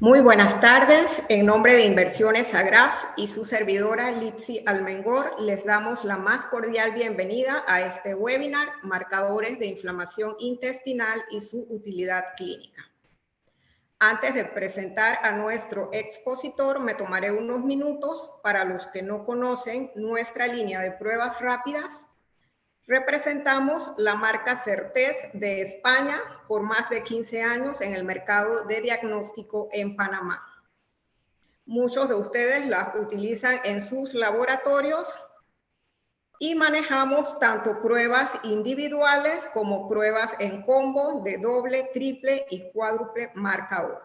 Muy buenas tardes. En nombre de Inversiones Agraf y su servidora Litsi Almengor, les damos la más cordial bienvenida a este webinar, Marcadores de Inflamación Intestinal y su utilidad clínica. Antes de presentar a nuestro expositor, me tomaré unos minutos para los que no conocen nuestra línea de pruebas rápidas. Representamos la marca Certez de España por más de 15 años en el mercado de diagnóstico en Panamá. Muchos de ustedes las utilizan en sus laboratorios y manejamos tanto pruebas individuales como pruebas en combo de doble, triple y cuádruple marcador.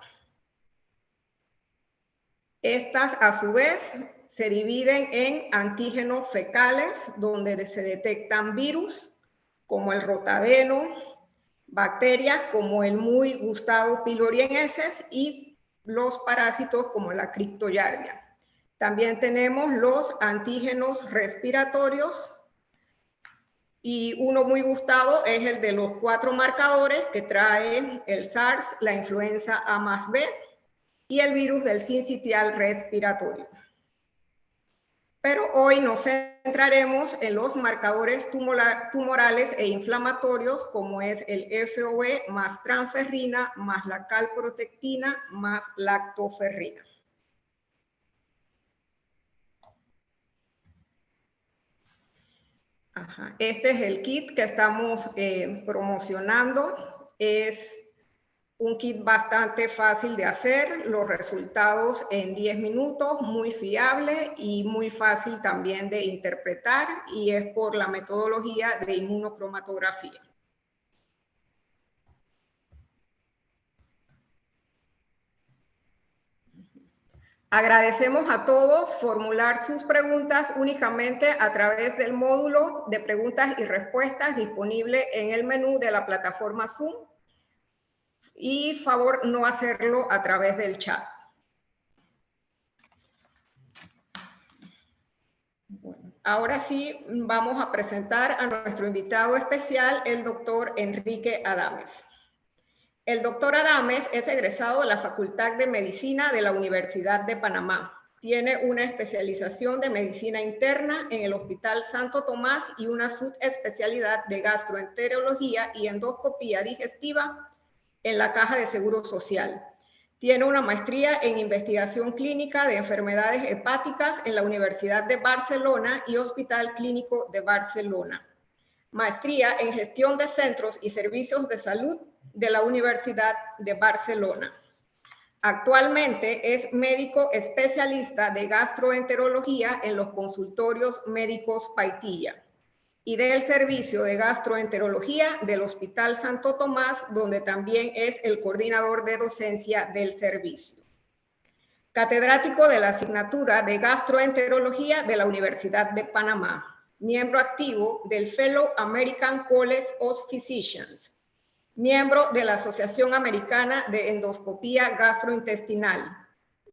Estas, a su vez, se dividen en antígenos fecales, donde se detectan virus, como el rotadeno, bacterias como el muy gustado pyloriensis y los parásitos como la criptoyardia. También tenemos los antígenos respiratorios y uno muy gustado es el de los 4 marcadores que trae el SARS, la influenza A más B y el virus del sincitial respiratorio. Pero hoy nos centraremos en los marcadores tumorales e inflamatorios, como es el FOB más transferrina, más la calprotectina, más lactoferrina. Este es el kit que estamos promocionando. Es un kit bastante fácil de hacer, los resultados en 10 minutos, muy fiable y muy fácil también de interpretar, y es por la metodología de inmunocromatografía. Agradecemos a todos formular sus preguntas únicamente a través del módulo de preguntas y respuestas disponible en el menú de la plataforma Zoom, y favor no hacerlo a través del chat. Ahora sí, vamos a presentar a nuestro invitado especial, el doctor Enrique Adames. El doctor Adames es egresado de la Facultad de Medicina de la Universidad de Panamá. Tiene una especialización de medicina interna en el Hospital Santo Tomás y una subespecialidad de gastroenterología y endoscopía digestiva en la Caja de Seguro Social. Tiene una maestría en investigación clínica de enfermedades hepáticas en la Universidad de Barcelona y Hospital Clínico de Barcelona. Maestría en gestión de centros y servicios de salud de la Universidad de Barcelona. Actualmente es médico especialista de gastroenterología en los consultorios médicos Paitilla y del servicio de gastroenterología del Hospital Santo Tomás, donde también es el coordinador de docencia del servicio. Catedrático de la asignatura de gastroenterología de la Universidad de Panamá. Miembro activo del Fellow American College of Physicians. Miembro de la Asociación Americana de Endoscopía Gastrointestinal.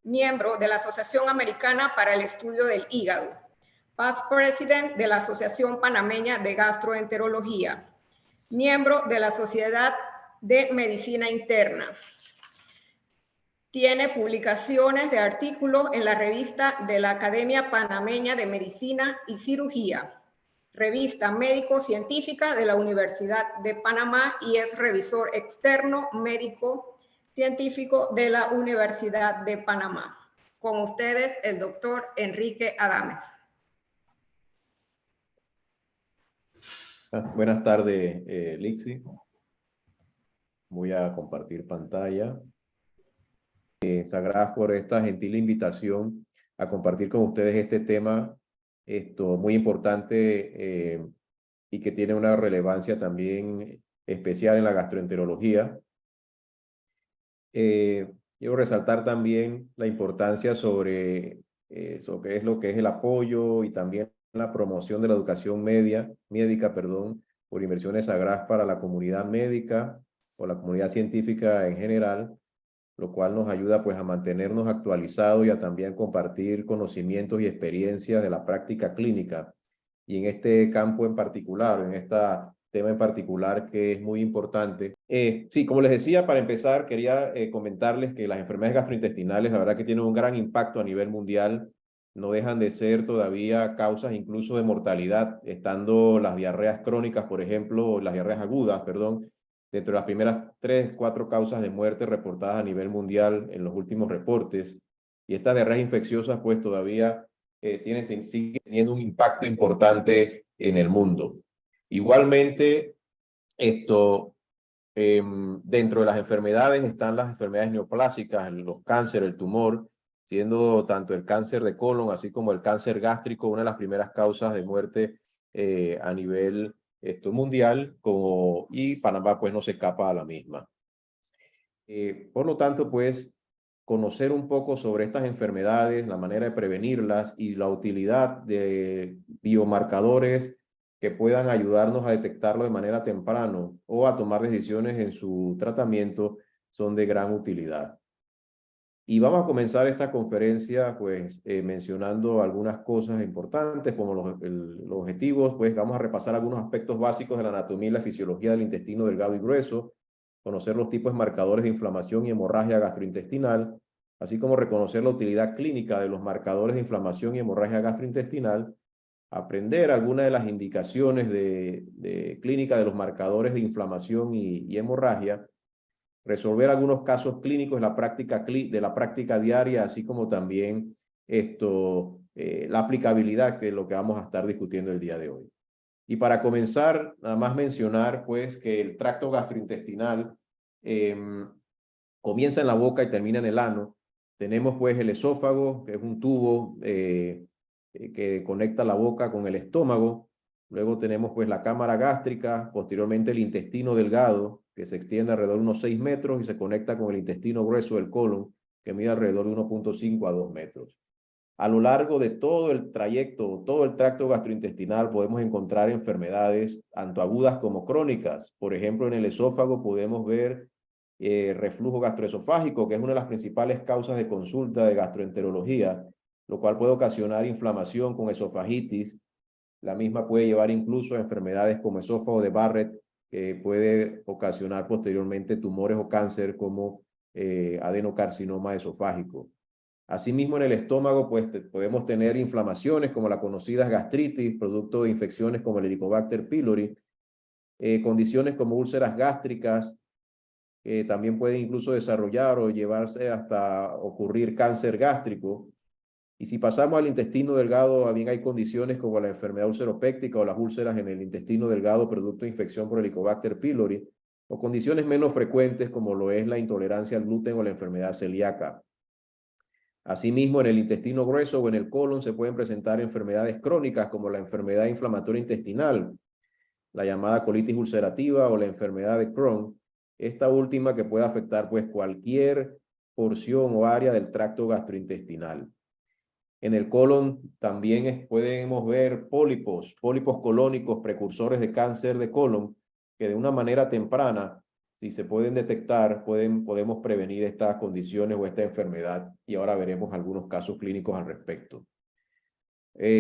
Miembro de la Asociación Americana para el Estudio del Hígado. Past President de la Asociación Panameña de Gastroenterología, miembro de la Sociedad de Medicina Interna. Tiene publicaciones de artículos en la revista de la Academia Panameña de Medicina y Cirugía, revista médico-científica de la Universidad de Panamá, y es revisor externo médico científico de la Universidad de Panamá. Con ustedes, el doctor Enrique Adames. Buenas tardes, Lixi. Voy a compartir pantalla. Gracias por esta gentil invitación a compartir con ustedes este tema muy importante y que tiene una relevancia también especial en la gastroenterología. Quiero resaltar también la importancia sobre lo que es el apoyo y también la promoción de la educación médica por Inversiones Agraf para la comunidad médica o la comunidad científica en general, lo cual nos ayuda pues a mantenernos actualizados y a también compartir conocimientos y experiencias de la práctica clínica. Y en este campo en particular, en esta tema en particular que es muy importante. Sí, como les decía, para empezar, quería comentarles que las enfermedades gastrointestinales, la verdad que tienen un gran impacto a nivel mundial, no dejan de ser todavía causas incluso de mortalidad, estando las diarreas crónicas, por ejemplo, las diarreas agudas, perdón, dentro de las primeras 3, 4 causas de muerte reportadas a nivel mundial en los últimos reportes. Y estas diarreas infecciosas, pues todavía siguen teniendo un impacto importante en el mundo. Igualmente, dentro de las enfermedades están las enfermedades neoplásicas, los cánceres, el tumor, siendo tanto el cáncer de colon así como el cáncer gástrico una de las primeras causas de muerte a nivel mundial, y Panamá pues no se escapa a la misma. Por lo tanto, pues, conocer un poco sobre estas enfermedades, la manera de prevenirlas y la utilidad de biomarcadores que puedan ayudarnos a detectarlo de manera temprano o a tomar decisiones en su tratamiento son de gran utilidad. Y vamos a comenzar esta conferencia pues mencionando algunas cosas importantes como los objetivos, pues vamos a repasar algunos aspectos básicos de la anatomía y la fisiología del intestino delgado y grueso, conocer los tipos marcadores de inflamación y hemorragia gastrointestinal, así como reconocer la utilidad clínica de los marcadores de inflamación y hemorragia gastrointestinal, aprender algunas de las indicaciones de clínica de los marcadores de inflamación y hemorragia, resolver algunos casos clínicos de la práctica diaria, así como también la aplicabilidad, que es lo que vamos a estar discutiendo el día de hoy. Y para comenzar, nada más mencionar pues que el tracto gastrointestinal comienza en la boca y termina en el ano. Tenemos pues el esófago, que es un tubo que conecta la boca con el estómago. Luego tenemos pues la cámara gástrica, posteriormente el intestino delgado, que se extiende alrededor de unos 6 metros y se conecta con el intestino grueso del colon, que mide alrededor de 1.5 a 2 metros. A lo largo de todo el trayecto, todo el tracto gastrointestinal, podemos encontrar enfermedades tanto agudas como crónicas. Por ejemplo, en el esófago podemos ver reflujo gastroesofágico, que es una de las principales causas de consulta de gastroenterología, lo cual puede ocasionar inflamación con esofagitis. La misma puede llevar incluso a enfermedades como esófago de Barrett, que puede ocasionar posteriormente tumores o cáncer como adenocarcinoma esofágico. Asimismo, en el estómago, pues podemos tener inflamaciones como la conocida gastritis, producto de infecciones como el Helicobacter pylori, condiciones como úlceras gástricas, también pueden incluso desarrollar o llevarse hasta ocurrir cáncer gástrico. Y si pasamos al intestino delgado, también hay condiciones como la enfermedad ulceropéctica o las úlceras en el intestino delgado producto de infección por Helicobacter pylori, o condiciones menos frecuentes como lo es la intolerancia al gluten o la enfermedad celíaca. Asimismo, en el intestino grueso o en el colon se pueden presentar enfermedades crónicas como la enfermedad inflamatoria intestinal, la llamada colitis ulcerativa o la enfermedad de Crohn, esta última que puede afectar pues cualquier porción o área del tracto gastrointestinal. En el colon también podemos ver pólipos colónicos precursores de cáncer de colon que de una manera temprana, si se pueden detectar, podemos prevenir estas condiciones o esta enfermedad, y ahora veremos algunos casos clínicos al respecto.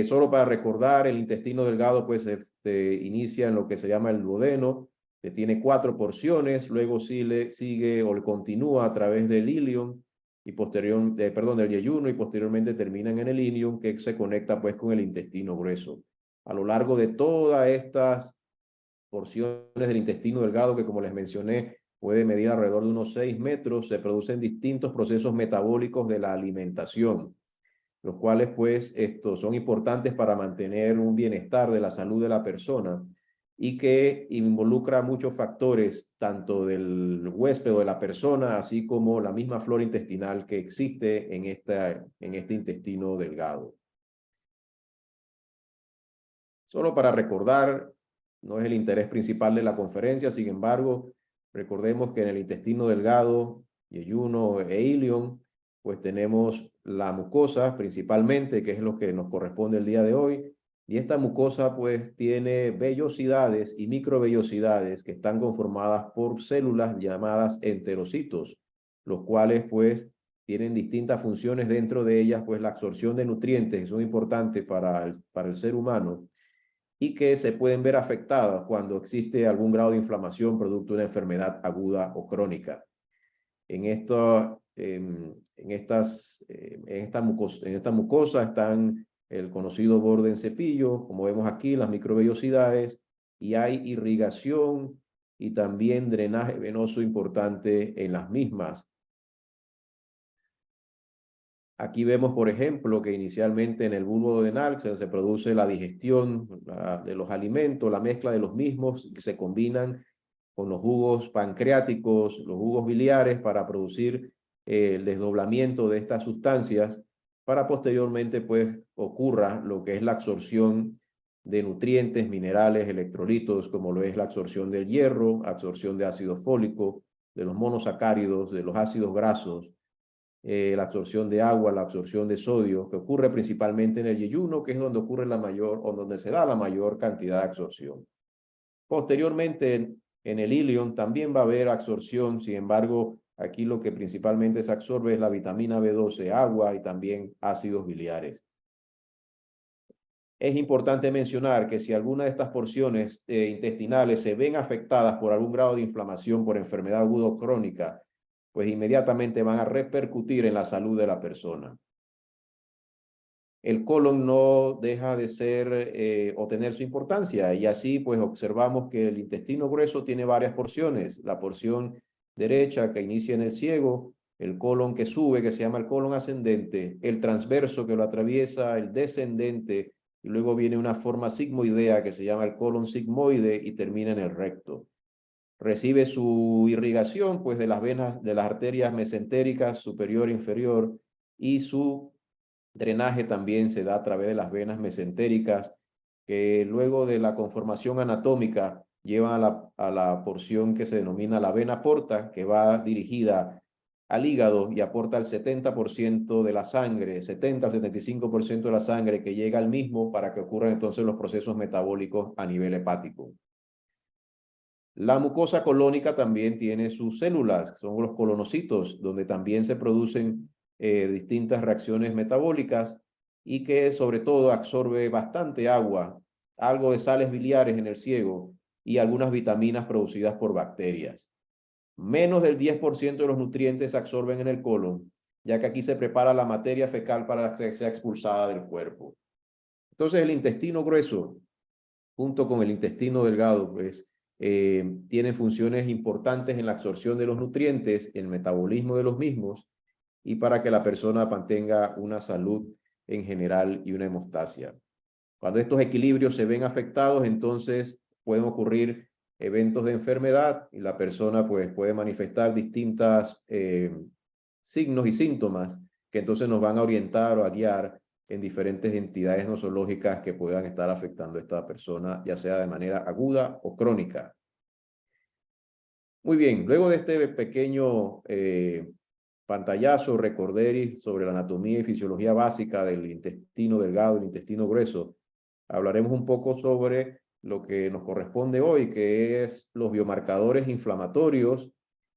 Solo para recordar, el intestino delgado pues inicia en lo que se llama el duodeno, que tiene 4 porciones, luego sigue o continúa a través del ilion y del yeyuno, y posteriormente terminan en el ilion, que se conecta pues con el intestino grueso. A lo largo de todas estas porciones del intestino delgado, que como les mencioné, puede medir alrededor de unos 6 metros, se producen distintos procesos metabólicos de la alimentación, los cuales pues son importantes para mantener un bienestar de la salud de la persona y que involucra muchos factores, tanto del huésped o de la persona, así como la misma flora intestinal que existe en este intestino delgado. Solo para recordar, no es el interés principal de la conferencia, sin embargo, recordemos que en el intestino delgado, yeyuno e ilion, pues tenemos la mucosa principalmente, que es lo que nos corresponde el día de hoy, y esta mucosa pues tiene vellosidades y microvellosidades que están conformadas por células llamadas enterocitos, los cuales pues tienen distintas funciones dentro de ellas, pues la absorción de nutrientes son importantes para el ser humano, y que se pueden ver afectadas cuando existe algún grado de inflamación producto de una enfermedad aguda o crónica. En esta mucosa están el conocido borde en cepillo, como vemos aquí, las microvellosidades, y hay irrigación y también drenaje venoso importante en las mismas. Aquí vemos, por ejemplo, que inicialmente en el bulbo duodenal se produce la digestión de los alimentos, la mezcla de los mismos que se combinan con los jugos pancreáticos, los jugos biliares para producir el desdoblamiento de estas sustancias para posteriormente pues ocurra lo que es la absorción de nutrientes, minerales, electrolitos, como lo es la absorción del hierro, absorción de ácido fólico, de los monosacáridos, de los ácidos grasos, la absorción de agua, la absorción de sodio, que ocurre principalmente en el yeyuno, que es donde ocurre la mayor, o donde se da la mayor cantidad de absorción. Posteriormente, en el ilion también va a haber absorción, sin embargo, aquí lo que principalmente se absorbe es la vitamina B12, agua y también ácidos biliares. Es importante mencionar que si alguna de estas porciones intestinales se ven afectadas por algún grado de inflamación por enfermedad aguda o crónica, pues inmediatamente van a repercutir en la salud de la persona. El colon no deja de ser o tener su importancia, y así pues observamos que el intestino grueso tiene varias porciones. La porción derecha que inicia en el ciego, el colon que sube, que se llama el colon ascendente, el transverso que lo atraviesa, el descendente, y luego viene una forma sigmoidea que se llama el colon sigmoide y termina en el recto. Recibe su irrigación pues de las venas, de las arterias mesentéricas superior e inferior, y su drenaje también se da a través de las venas mesentéricas, que luego de la conformación anatómica llevan a la porción que se denomina la vena porta, que va dirigida al hígado y aporta el 70% de la sangre, 70 al 75% de la sangre que llega al mismo para que ocurran entonces los procesos metabólicos a nivel hepático. La mucosa colónica también tiene sus células, que son los colonocitos, donde también se producen distintas reacciones metabólicas y que sobre todo absorbe bastante agua, algo de sales biliares en el ciego y algunas vitaminas producidas por bacterias. Menos del 10% de los nutrientes se absorben en el colon, ya que aquí se prepara la materia fecal para que sea expulsada del cuerpo. Entonces el intestino grueso, junto con el intestino delgado, pues tienen funciones importantes en la absorción de los nutrientes, el metabolismo de los mismos y para que la persona mantenga una salud en general y una hemostasia. Cuando estos equilibrios se ven afectados, entonces pueden ocurrir eventos de enfermedad y la persona pues puede manifestar distintos signos y síntomas que entonces nos van a orientar o a guiar en diferentes entidades nosológicas que puedan estar afectando a esta persona, ya sea de manera aguda o crónica. Muy bien, luego de este pequeño pantallazo, recorderis sobre la anatomía y fisiología básica del intestino delgado y el intestino grueso, hablaremos un poco sobre lo que nos corresponde hoy, que es los biomarcadores inflamatorios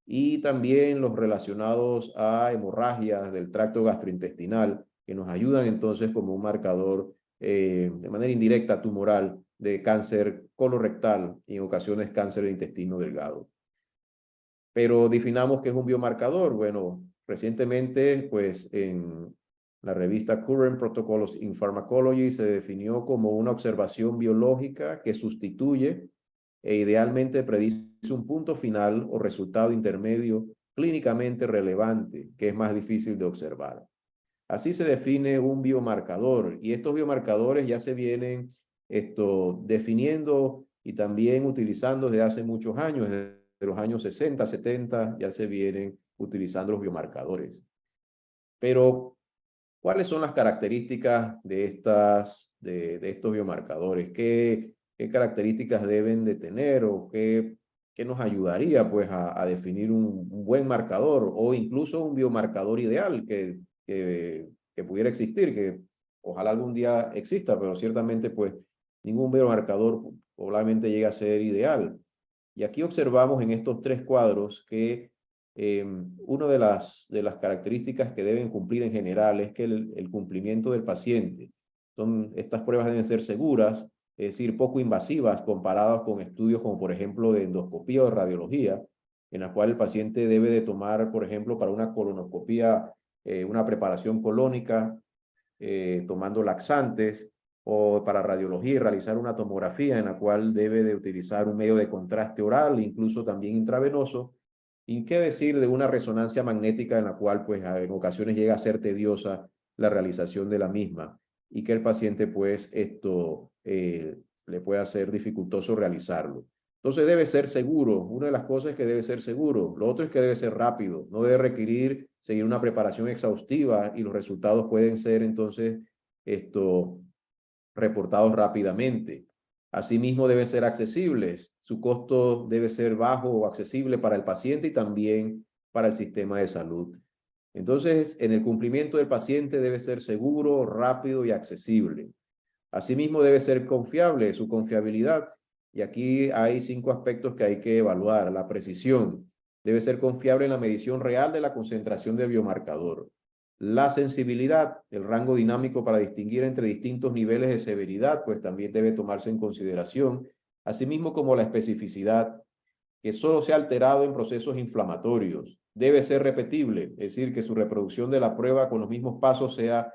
y también los relacionados a hemorragias del tracto gastrointestinal, que nos ayudan entonces como un marcador de manera indirecta tumoral de cáncer colorectal y en ocasiones cáncer de intestino delgado. Pero definamos qué es un biomarcador. Bueno, recientemente, pues en la revista Current Protocols in Pharmacology se definió como una observación biológica que sustituye e idealmente predice un punto final o resultado intermedio clínicamente relevante que es más difícil de observar. Así se define un biomarcador, y estos biomarcadores ya se vienen definiendo y también utilizando desde hace muchos años, desde los años 60, 70, ya se vienen utilizando los biomarcadores. Pero, ¿cuáles son las características de estos biomarcadores? ¿Qué características deben de tener o qué nos ayudaría pues a definir un buen marcador o incluso un biomarcador ideal que pudiera existir, que ojalá algún día exista, pero ciertamente pues ningún biomarcador probablemente llegue a ser ideal? Y aquí observamos en estos tres cuadros que una de las características que deben cumplir en general es que el cumplimiento del paciente. Estas pruebas deben ser seguras, es decir, poco invasivas comparadas con estudios como por ejemplo de endoscopía o de radiología, en la cual el paciente debe de tomar, por ejemplo, para una colonoscopía, una preparación colónica, tomando laxantes, o para radiología y realizar una tomografía en la cual debe de utilizar un medio de contraste oral, incluso también intravenoso. Y qué decir de una resonancia magnética en la cual pues en ocasiones llega a ser tediosa la realización de la misma y que el paciente pues le puede hacer dificultoso realizarlo. Entonces debe ser seguro. Una de las cosas es que debe ser seguro. Lo otro es que debe ser rápido. No debe requerir seguir una preparación exhaustiva y los resultados pueden ser entonces reportados rápidamente. Asimismo, deben ser accesibles. Su costo debe ser bajo o accesible para el paciente y también para el sistema de salud. Entonces, en el cumplimiento del paciente debe ser seguro, rápido y accesible. Asimismo, debe ser confiable, su confiabilidad. Y aquí hay 5 aspectos que hay que evaluar. La precisión. Debe ser confiable en la medición real de la concentración del biomarcador. La sensibilidad, el rango dinámico para distinguir entre distintos niveles de severidad, pues también debe tomarse en consideración. Asimismo como la especificidad, que solo sea alterado en procesos inflamatorios. Debe ser repetible, es decir, que su reproducción de la prueba con los mismos pasos sea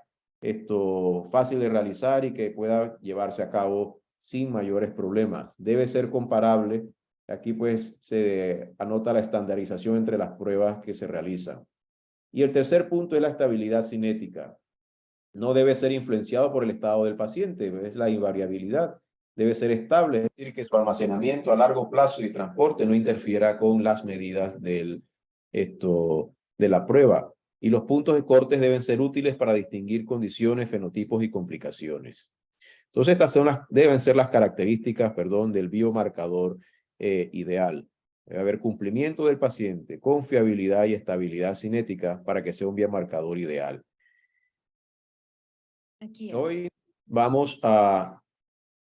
fácil de realizar y que pueda llevarse a cabo sin mayores problemas. Debe ser comparable. Aquí pues se anota la estandarización entre las pruebas que se realizan. Y el tercer punto es la estabilidad cinética. No debe ser influenciado por el estado del paciente, es la invariabilidad. Debe ser estable, es decir, que su almacenamiento a largo plazo y transporte no interfiera con las medidas de la prueba. Y los puntos de cortes deben ser útiles para distinguir condiciones, fenotipos y complicaciones. Entonces, deben ser las características, del biomarcador ideal. Debe haber cumplimiento del paciente, confiabilidad y estabilidad cinética para que sea un biomarcador ideal. Hoy vamos a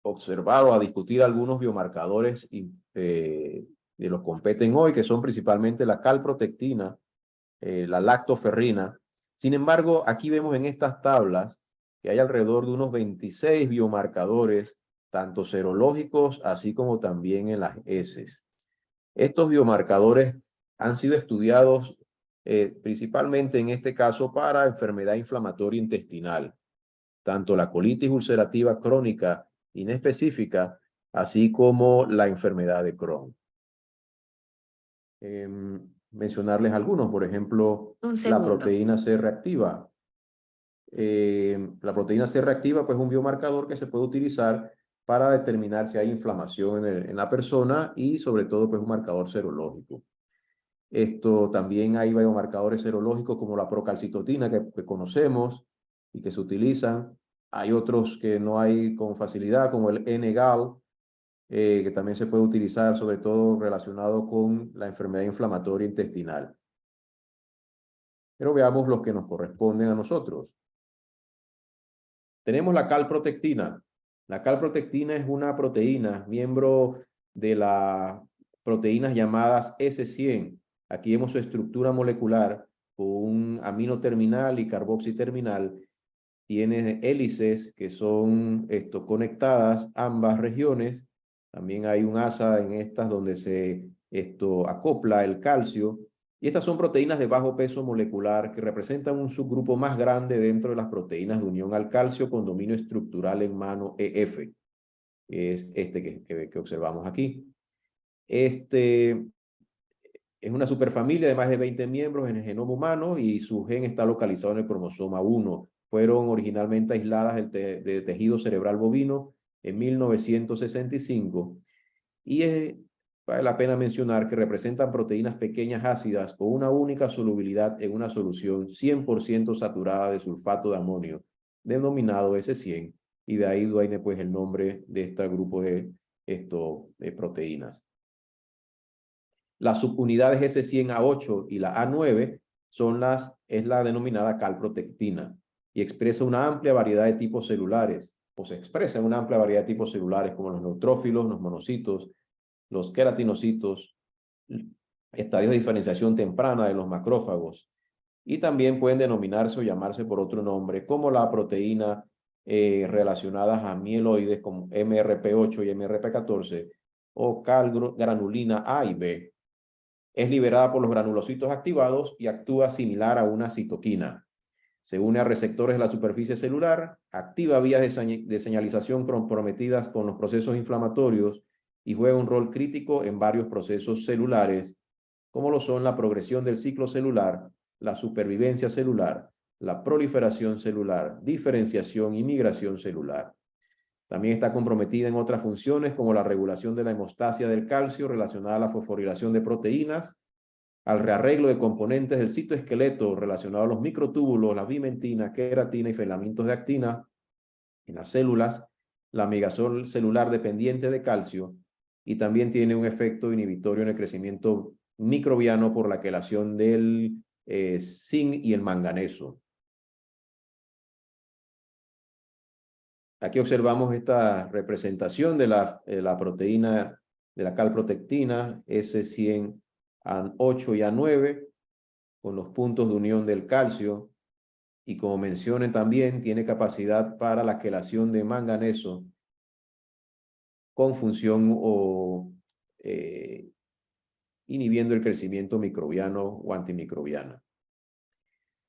observar o a discutir algunos biomarcadores de los que competen hoy, que son principalmente la calprotectina, la lactoferrina. Sin embargo, aquí vemos en estas tablas que hay alrededor de unos 26 biomarcadores, tanto serológicos así como también en las heces. Estos biomarcadores han sido estudiados principalmente en este caso para enfermedad inflamatoria intestinal, tanto la colitis ulcerativa crónica inespecífica, así como la enfermedad de Crohn. Mencionarles algunos, por ejemplo, la proteína C reactiva. La proteína C reactiva, pues, es un biomarcador que se puede utilizar para determinar si hay inflamación en la persona y, sobre todo, pues, un marcador serológico. También hay biomarcadores serológicos como la procalcitotina que conocemos y que se utilizan. Hay otros que no hay con facilidad, como el N-gal, que también se puede utilizar, sobre todo relacionado con la enfermedad inflamatoria intestinal. Pero veamos los que nos corresponden a nosotros. Tenemos la calprotectina. La calprotectina es una proteína, miembro de las proteínas llamadas S100. Aquí vemos su estructura molecular con un amino terminal y carboxiterminal. Tiene hélices que son conectadas ambas regiones. También hay un asa en estas donde se acopla el calcio. Y estas son proteínas de bajo peso molecular que representan un subgrupo más grande dentro de las proteínas de unión al calcio con dominio estructural en mano EF, que es que observamos aquí. Es una superfamilia de más de 20 miembros en el genoma humano y su gen está localizado en el cromosoma 1. Fueron originalmente aisladas de tejido cerebral bovino en 1965 y vale la pena mencionar que representan proteínas pequeñas ácidas con una única solubilidad en una solución 100% saturada de sulfato de amonio, denominado S100, y de ahí viene pues el nombre de este grupo de proteínas. Las subunidades S100A8 y la A9 es la denominada calprotectina y expresa una amplia variedad de tipos celulares, o se expresa en una amplia variedad de tipos celulares como los neutrófilos, los monocitos, los queratinocitos, estadios de diferenciación temprana de los macrófagos, y también pueden denominarse o llamarse por otro nombre, como la proteína relacionadas a mieloides como MRP8 y MRP14 o calgranulina A y B. Es liberada por los granulocitos activados y actúa similar a una citoquina. Se une a receptores de la superficie celular, activa vías de señalización comprometidas con los procesos inflamatorios y juega un rol crítico en varios procesos celulares, como lo son la progresión del ciclo celular, la supervivencia celular, la proliferación celular, diferenciación y migración celular. También está comprometida en otras funciones como la regulación de la hemostasia del calcio relacionada a la fosforilación de proteínas, al rearreglo de componentes del citoesqueleto relacionado a los microtúbulos, la bimentina, queratina y filamentos de actina en las células, la migración celular dependiente de calcio, y también tiene un efecto inhibitorio en el crecimiento microbiano por la quelación del zinc y el manganeso. Aquí observamos esta representación de la proteína de la calprotectina S100A8 y A9 con los puntos de unión del calcio, y como mencioné también tiene capacidad para la quelación de manganeso con función o inhibiendo el crecimiento microbiano o antimicrobiana.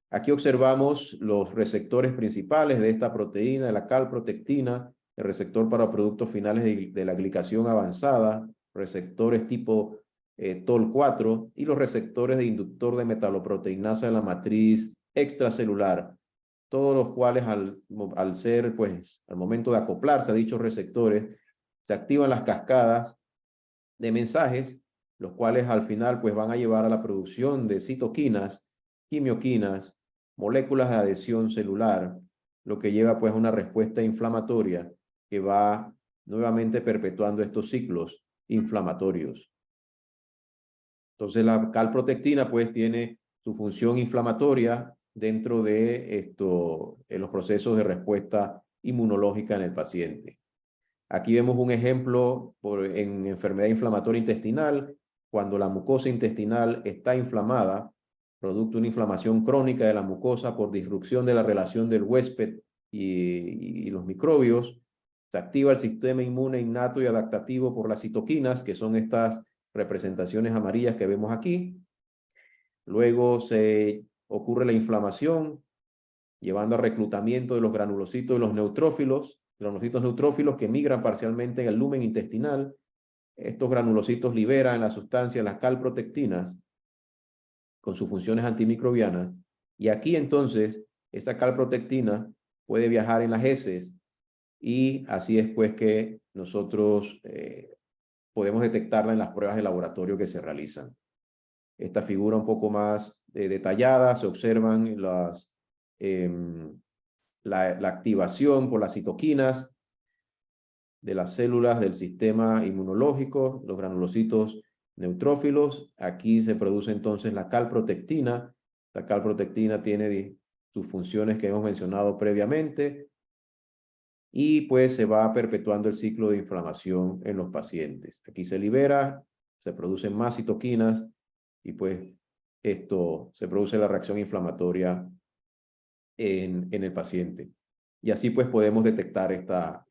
Aquí observamos los receptores principales de esta proteína, de la calprotectina, el receptor para productos finales de la glicación avanzada, receptores tipo TOL4 y los receptores de inductor de metaloproteinasa de la matriz extracelular, todos los cuales al ser, pues, al momento de acoplarse a dichos receptores, se activan las cascadas de mensajes, los cuales al final, pues, van a llevar a la producción de citoquinas, quimioquinas, moléculas de adhesión celular, lo que lleva, pues, a una respuesta inflamatoria que va nuevamente perpetuando estos ciclos inflamatorios. Entonces, la calprotectina, pues, tiene su función inflamatoria dentro de los procesos de respuesta inmunológica en el paciente. Aquí vemos un ejemplo en enfermedad inflamatoria intestinal, cuando la mucosa intestinal está inflamada, producto de una inflamación crónica de la mucosa por disrupción de la relación del huésped y los microbios. Se activa el sistema inmune innato y adaptativo por las citoquinas, que son estas representaciones amarillas que vemos aquí. Luego se ocurre la inflamación, llevando a reclutamiento de los granulocitos de los neutrófilos, granulocitos neutrófilos que migran parcialmente en el lumen intestinal. Estos granulocitos liberan la sustancia, las calprotectinas, con sus funciones antimicrobianas. Y aquí entonces, esta calprotectina puede viajar en las heces, y así es pues que nosotros podemos detectarla en las pruebas de laboratorio que se realizan. Esta figura un poco más detallada, se observan la activación por las citoquinas de las células del sistema inmunológico, los granulocitos neutrófilos. Aquí se produce entonces la calprotectina. La calprotectina tiene sus funciones que hemos mencionado previamente, y pues se va perpetuando el ciclo de inflamación en los pacientes. Aquí se libera, se producen más citoquinas, y pues se produce la reacción inflamatoria en el paciente. Y así pues podemos detectar esta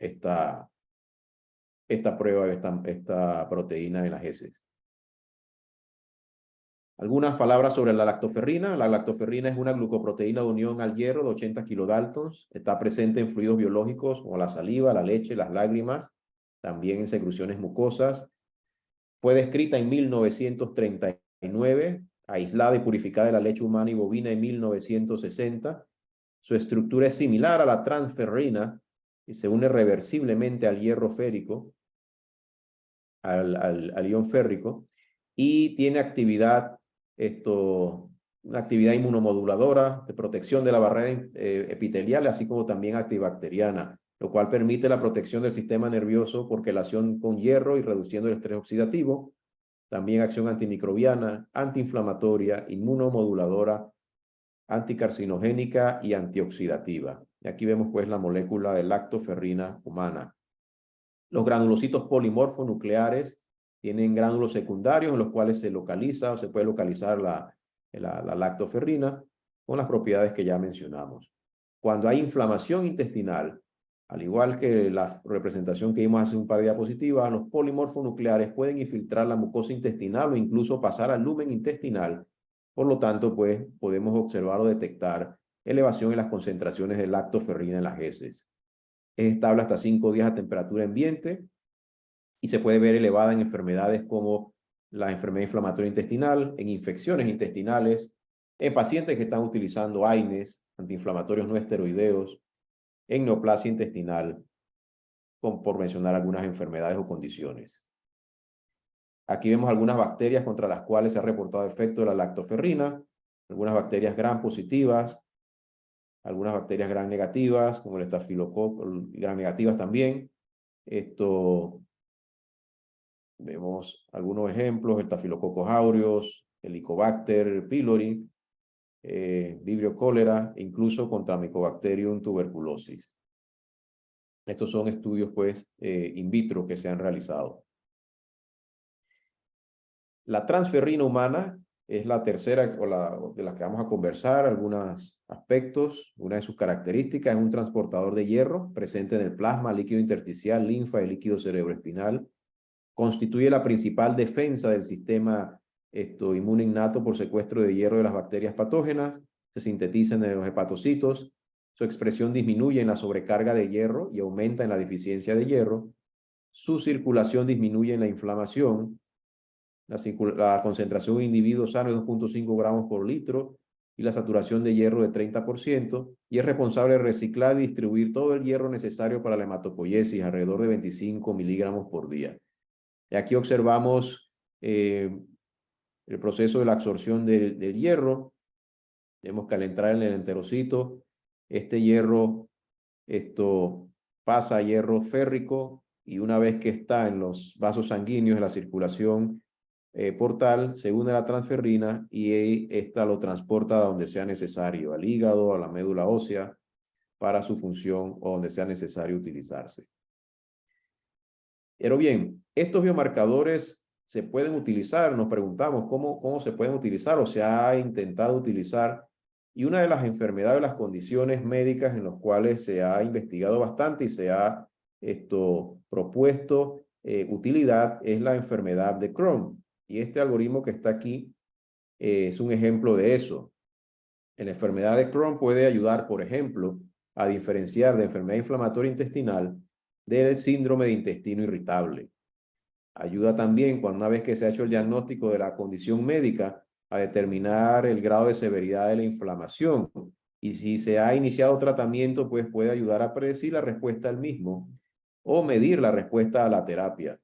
prueba, esta proteína en las heces. Algunas palabras sobre la lactoferrina. La lactoferrina es una glucoproteína de unión al hierro de 80 kilodaltons. Está presente en fluidos biológicos como la saliva, la leche, las lágrimas, también en secreciones mucosas. Fue descrita en 1939, aislada y purificada de la leche humana y bovina en 1960. Su estructura es similar a la transferrina y se une reversiblemente al hierro férico, al ion férrico, y tiene una actividad inmunomoduladora de protección de la barrera epitelial, así como también antibacteriana, lo cual permite la protección del sistema nervioso por quelación con hierro y reduciendo el estrés oxidativo. También acción antimicrobiana, antiinflamatoria, inmunomoduladora, anticarcinogénica y antioxidativa. Y aquí vemos pues la molécula de lactoferrina humana. Los granulocitos polimorfonucleares tienen gránulos secundarios en los cuales se localiza o se puede localizar la lactoferrina con las propiedades que ya mencionamos. Cuando hay inflamación intestinal, Al igual que la representación que vimos hace un par de diapositivas, los polimorfos nucleares pueden infiltrar la mucosa intestinal o incluso pasar al lumen intestinal. Por lo tanto, pues, podemos observar o detectar elevación en las concentraciones de lactoferrina en las heces. Es estable hasta 5 días a temperatura ambiente y se puede ver elevada en enfermedades como la enfermedad inflamatoria intestinal, en infecciones intestinales, en pacientes que están utilizando AINES, antiinflamatorios no esteroideos, en neoplasia intestinal, por mencionar algunas enfermedades o condiciones. Aquí vemos algunas bacterias contra las cuales se ha reportado efecto de la lactoferrina, algunas bacterias gram positivas, algunas bacterias gram negativas, como el estafilococo, gram negativas también. Vemos algunos ejemplos, el Staphylococcus aureus, Helicobacter pylori, Vibrio cholera, e incluso contra Mycobacterium tuberculosis. Estos son estudios, pues, in vitro que se han realizado. La transferrina humana es la tercera de la que vamos a conversar, algunos aspectos. Una de sus características es un transportador de hierro presente en el plasma, líquido intersticial, linfa y líquido cerebroespinal. Constituye la principal defensa del sistema inmune innato por secuestro de hierro de las bacterias patógenas. Se sintetiza en los hepatocitos. Su expresión disminuye en la sobrecarga de hierro y aumenta en la deficiencia de hierro. Su circulación disminuye en la inflamación. La concentración en individuos sanos es 2.5 gramos por litro y la saturación de hierro de 30%, y es responsable de reciclar y distribuir todo el hierro necesario para la hematopoiesis, alrededor de 25 miligramos por día. Y aquí observamos el proceso de la absorción del hierro. Vemos que al entrar en el enterocito, este hierro pasa a hierro férrico, y una vez que está en los vasos sanguíneos de la circulación portal, se une a la transferrina y esta lo transporta a donde sea necesario, al hígado, a la médula ósea, para su función o donde sea necesario utilizarse. Pero bien, estos biomarcadores se pueden utilizar, nos preguntamos cómo se pueden utilizar o se ha intentado utilizar, y una de las enfermedades, las condiciones médicas en las cuales se ha investigado bastante y se ha propuesto utilidad es la enfermedad de Crohn, y este algoritmo que está aquí es un ejemplo de eso. La enfermedad de Crohn puede ayudar, por ejemplo, a diferenciar de enfermedad inflamatoria intestinal del síndrome de intestino irritable. Ayuda también, una vez que se ha hecho el diagnóstico de la condición médica, a determinar el grado de severidad de la inflamación. Y si se ha iniciado tratamiento, pues puede ayudar a predecir la respuesta al mismo o medir la respuesta a la terapia.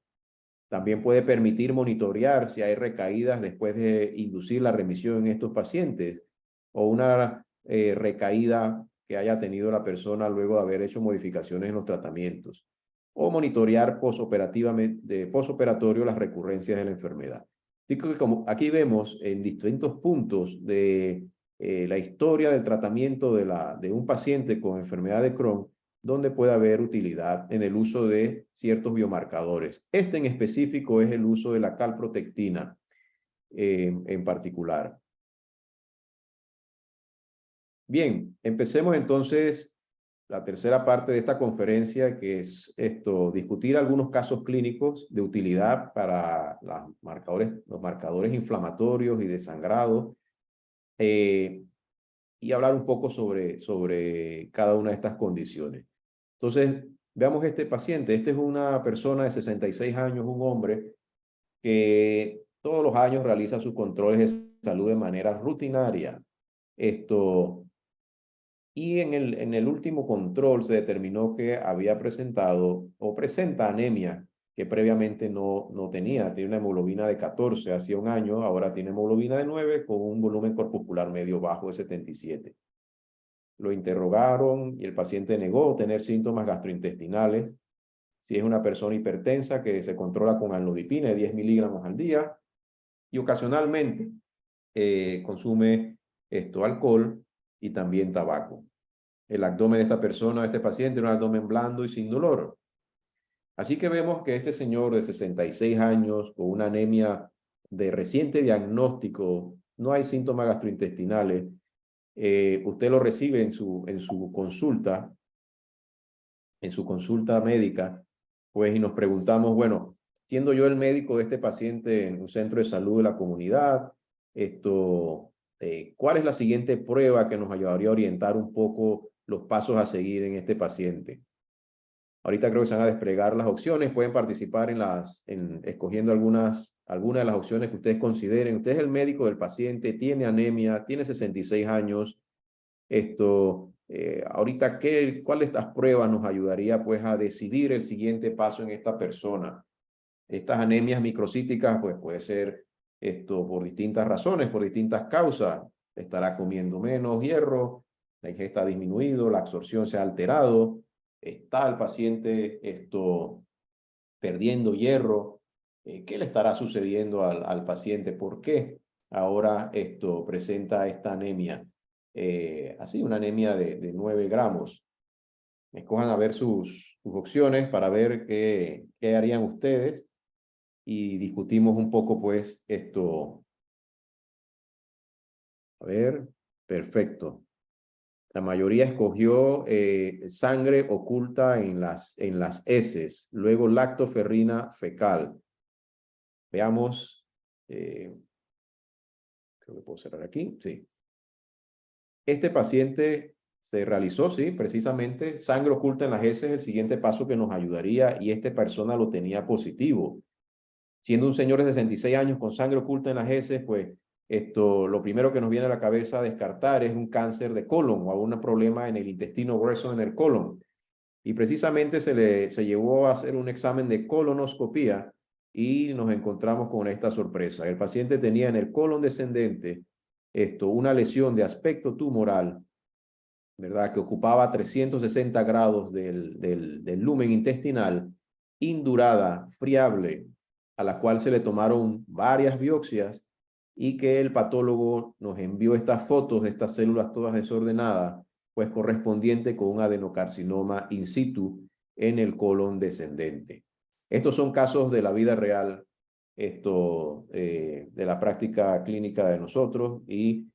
También puede permitir monitorear si hay recaídas después de inducir la remisión en estos pacientes, o una recaída que haya tenido la persona luego de haber hecho modificaciones en los tratamientos, o monitorear posoperatorio las recurrencias de la enfermedad. Así que como aquí vemos en distintos puntos de la historia del tratamiento de un paciente con enfermedad de Crohn, donde puede haber utilidad en el uso de ciertos biomarcadores. Este en específico es el uso de la calprotectina en particular. Bien, empecemos entonces la tercera parte de esta conferencia, que es discutir algunos casos clínicos de utilidad para los marcadores inflamatorios y de sangrado, y hablar un poco sobre cada una de estas condiciones. Entonces, veamos este paciente. Este es una persona de 66 años, un hombre que todos los años realiza sus controles de salud de manera rutinaria. Y en el último control se determinó que había presentado o presenta anemia que previamente no tenía. Tiene una hemoglobina de 14 hace un año, ahora tiene hemoglobina de 9 con un volumen corpuscular medio bajo de 77. Lo interrogaron y el paciente negó tener síntomas gastrointestinales. Si es una persona hipertensa que se controla con amlodipina de 10 miligramos al día, y ocasionalmente consume alcohol y también tabaco. El abdomen de esta persona, de este paciente, era un abdomen blando y sin dolor. Así que vemos que este señor de 66 años, con una anemia de reciente diagnóstico, no hay síntomas gastrointestinales, usted lo recibe en su consulta en su consulta médica, pues, y nos preguntamos, bueno, siendo yo el médico de este paciente en un centro de salud de la comunidad, ¿cuál es la siguiente prueba que nos ayudaría a orientar un poco los pasos a seguir en este paciente? Ahorita creo que se van a desplegar las opciones, pueden participar escogiendo algunas de las opciones que ustedes consideren. Usted es el médico del paciente, tiene anemia, tiene 66 años. Ahorita, ¿cuál de estas pruebas nos ayudaría pues a decidir el siguiente paso en esta persona? Estas anemias microcíticas pues puede ser por distintas razones, por distintas causas. Estará comiendo menos hierro, la ingesta ha disminuido, la absorción se ha alterado, está el paciente perdiendo hierro. ¿Qué le estará sucediendo al paciente? ¿Por qué ahora presenta esta anemia? Así, una anemia de 9 gramos. Escojan a ver sus opciones para ver qué harían ustedes y discutimos un poco, pues, A ver, perfecto. La mayoría escogió sangre oculta en las heces, luego lactoferrina fecal. Veamos, creo que puedo cerrar aquí, sí. Este paciente se realizó, sí, precisamente, sangre oculta en las heces, el siguiente paso que nos ayudaría, y esta persona lo tenía positivo. Siendo un señor de 66 años con sangre oculta en las heces, pues lo primero que nos viene a la cabeza a descartar es un cáncer de colon o algún problema en el intestino grueso en el colon. Y precisamente se llevó a hacer un examen de colonoscopía y nos encontramos con esta sorpresa. El paciente tenía en el colon descendente una lesión de aspecto tumoral, ¿verdad? Que ocupaba 360 grados del lumen intestinal, indurada, friable, a la cual se le tomaron varias biopsias y que el patólogo nos envió estas fotos de estas células todas desordenadas, pues correspondiente con un adenocarcinoma in situ en el colon descendente. Estos son casos de la vida real, de la práctica clínica de nosotros y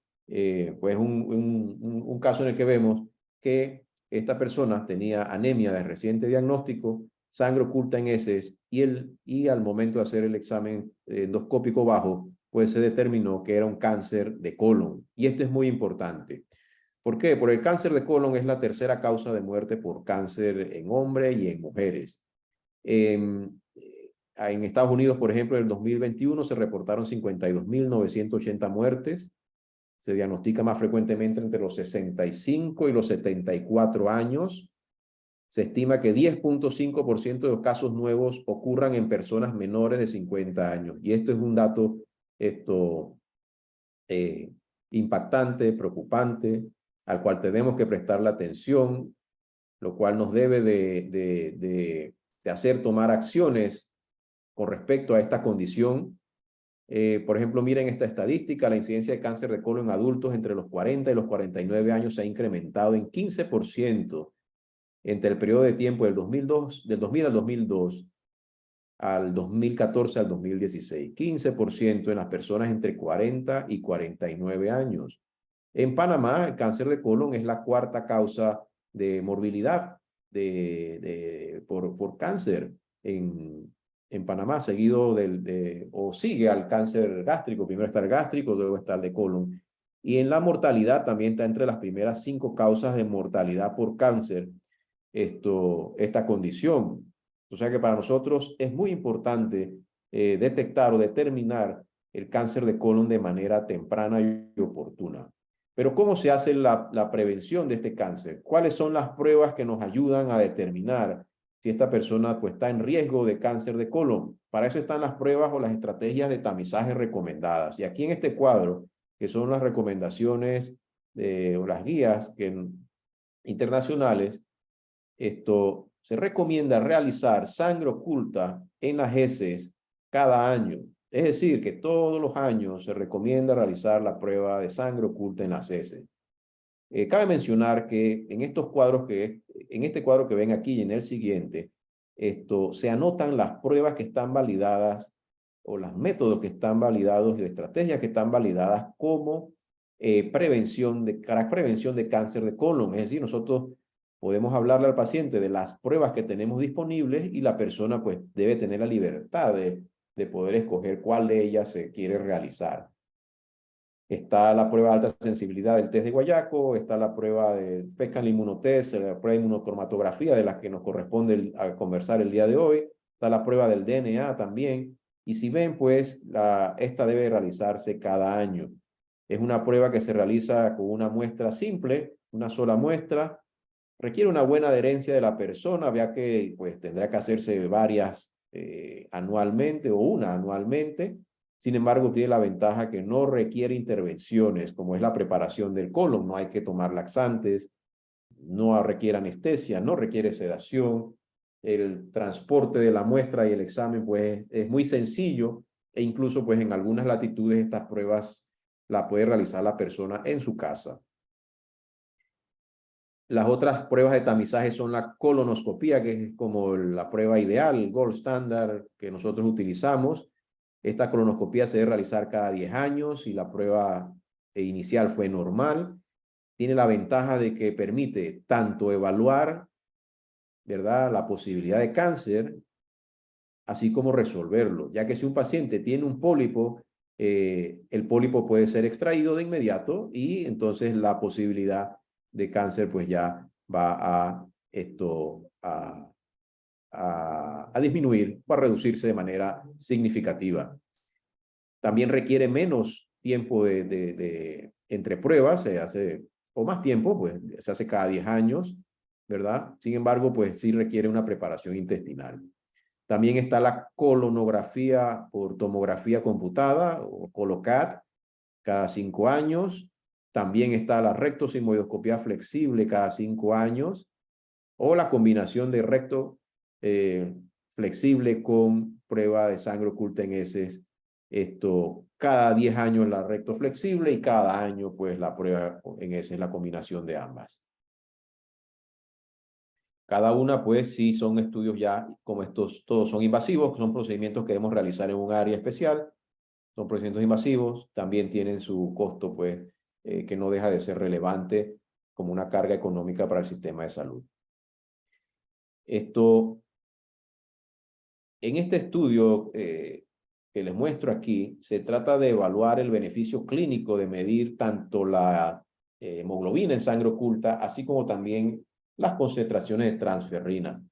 pues un caso en el que vemos que esta persona tenía anemia de reciente diagnóstico, sangre oculta en heces y al momento de hacer el examen endoscópico bajo, pues se determinó que era un cáncer de colon. Y esto es muy importante. ¿Por qué? Porque el cáncer de colon es la tercera causa de muerte por cáncer en hombres y en mujeres. En Estados Unidos, por ejemplo, en el 2021 se reportaron 52.980 muertes. Se diagnostica más frecuentemente entre los 65 y los 74 años. Se estima que 10.5% de los casos nuevos ocurran en personas menores de 50 años. Y esto es un dato impactante, preocupante, al cual tenemos que prestarle atención, lo cual nos debe de hacer tomar acciones con respecto a esta condición. Por ejemplo, miren esta estadística, la incidencia de cáncer de colon en adultos entre los 40 y los 49 años se ha incrementado en 15% entre el periodo de tiempo del 2000 al 2002 al 2014 al 2016. 15% en las personas entre 40 y 49 años. En Panamá, el cáncer de colon es la cuarta causa de morbilidad por cáncer en Panamá, seguido o sigue al cáncer gástrico. Primero está el gástrico, luego está el de colon. Y en la mortalidad también está entre las primeras 5 causas de mortalidad por cáncer esta condición. O sea que para nosotros es muy importante detectar o determinar el cáncer de colon de manera temprana y oportuna. Pero ¿cómo se hace la prevención de este cáncer? ¿Cuáles son las pruebas que nos ayudan a determinar si esta persona pues, está en riesgo de cáncer de colon? Para eso están las pruebas o las estrategias de tamizaje recomendadas. Y aquí en este cuadro, que son las recomendaciones o las guías internacionales, se recomienda realizar sangre oculta en las heces cada año. Es decir, que todos los años se recomienda realizar la prueba de sangre oculta en las heces. Cabe mencionar que en estos cuadros en este cuadro que ven aquí y en el siguiente, se anotan las pruebas que están validadas o los métodos que están validados y las estrategias que están validadas como prevención de cáncer de colon. Es decir, nosotros podemos hablarle al paciente de las pruebas que tenemos disponibles y la persona pues debe tener la libertad de poder escoger cuál de ellas se quiere realizar. Está la prueba de alta sensibilidad del test de Guayaco, está la prueba de PESCAN inmunotest, la prueba de inmunocromatografía de las que nos corresponde a conversar el día de hoy, está la prueba del DNA también, y si ven, pues, esta debe realizarse cada año. Es una prueba que se realiza con una muestra simple, una sola muestra, requiere una buena adherencia de la persona, ya que pues tendrá que hacerse varias anualmente o una anualmente. Sin embargo, tiene la ventaja que no requiere intervenciones, como es la preparación del colon. No hay que tomar laxantes, no requiere anestesia, no requiere sedación. El transporte de la muestra y el examen pues es muy sencillo e incluso pues en algunas latitudes estas pruebas la puede realizar la persona en su casa. Las otras pruebas de tamizaje son la colonoscopía, que es como la prueba ideal, el gold standard que nosotros utilizamos. Esta colonoscopía se debe realizar cada 10 años y la prueba inicial fue normal. Tiene la ventaja de que permite tanto evaluar, ¿verdad?, la posibilidad de cáncer, así como resolverlo, ya que si un paciente tiene un pólipo, el pólipo puede ser extraído de inmediato y entonces la posibilidad de cáncer pues ya va a disminuir, va a reducirse de manera significativa. También requiere menos tiempo entre pruebas, se hace, o más tiempo, pues se hace cada 10 años, ¿verdad? Sin embargo, pues sí requiere una preparación intestinal. También está la colonografía por tomografía computada, o ColoCAT, cada 5 años. También está la rectosigmoidoscopía flexible cada 5 años, o la combinación de recto flexible con prueba de sangre oculta en heces. Cada 10 años la recto flexible y cada año pues la prueba en heces, la combinación de ambas. Cada una, pues, sí son estudios ya, como estos, todos son invasivos, son procedimientos que debemos realizar en un área especial, son procedimientos invasivos, también tienen su costo, pues, que no deja de ser relevante como una carga económica para el sistema de salud. En este estudio que les muestro aquí, se trata de evaluar el beneficio clínico de medir tanto la hemoglobina en sangre oculta, así como también las concentraciones de transferrina.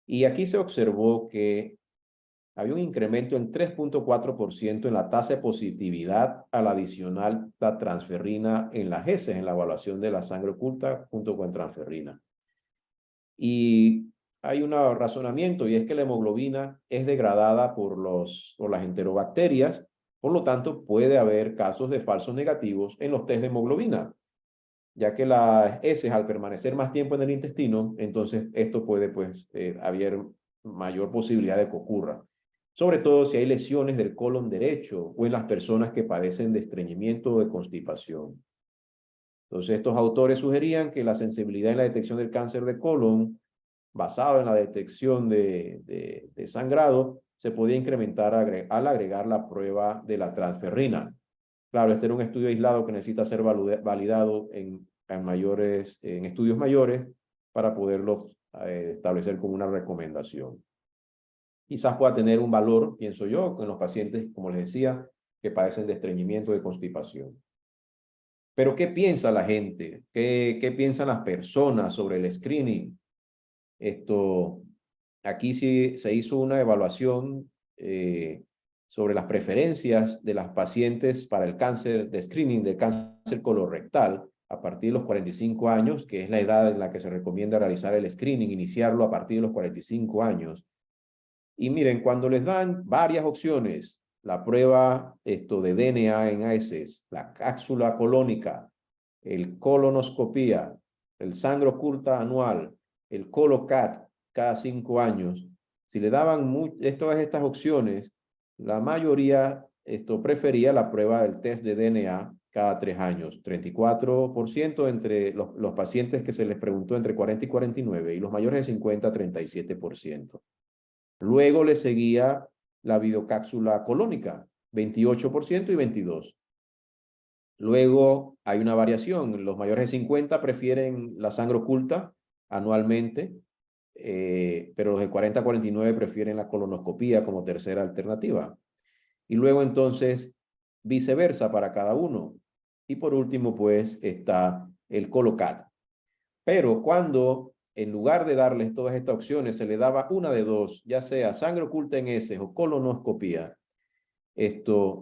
Y aquí se observó que había un incremento en 3.4% en la tasa de positividad al adicional la transferrina en las heces, en la evaluación de la sangre oculta junto con transferrina. Y hay un razonamiento, y es que la hemoglobina es degradada por las enterobacterias, por lo tanto puede haber casos de falsos negativos en los test de hemoglobina, ya que las heces al permanecer más tiempo en el intestino, entonces esto puede pues haber mayor posibilidad de que ocurra, sobre todo si hay lesiones del colon derecho o en las personas que padecen de estreñimiento o de constipación. Entonces estos autores sugerían que la sensibilidad en la detección del cáncer de colon, basado en la detección de sangrado, se podía incrementar al agregar la prueba de la transferrina. Claro, este era un estudio aislado que necesita ser validado en estudios mayores para poderlo establecer como una recomendación. Quizás pueda tener un valor, pienso yo, en los pacientes, como les decía, que padecen de estreñimiento o de constipación. Pero, ¿qué piensa la gente? ¿Qué piensan las personas sobre el screening? Aquí sí se hizo una evaluación sobre las preferencias de las pacientes para el cáncer de screening del cáncer colorectal a partir de los 45 años, que es la edad en la que se recomienda realizar el screening, iniciarlo a partir de los 45 años. Y miren, cuando les dan varias opciones, la prueba de DNA en heces, la cápsula colónica, el colonoscopía, el sangre oculta anual, el ColoCAT cada 5 años, si le daban todas estas opciones, la mayoría prefería la prueba del test de DNA cada 3 años. 34% entre los pacientes que se les preguntó entre 40 y 49 y los mayores de 50, 37%. Luego le seguía la videocápsula colónica, 28% y 22%. Luego hay una variación. Los mayores de 50 prefieren la sangre oculta anualmente, pero los de 40 a 49 prefieren la colonoscopía como tercera alternativa. Y luego entonces viceversa para cada uno. Y por último, pues está el Colocat. Pero cuando en lugar de darles todas estas opciones, se le daba una de dos, ya sea sangre oculta en heces o colonoscopía,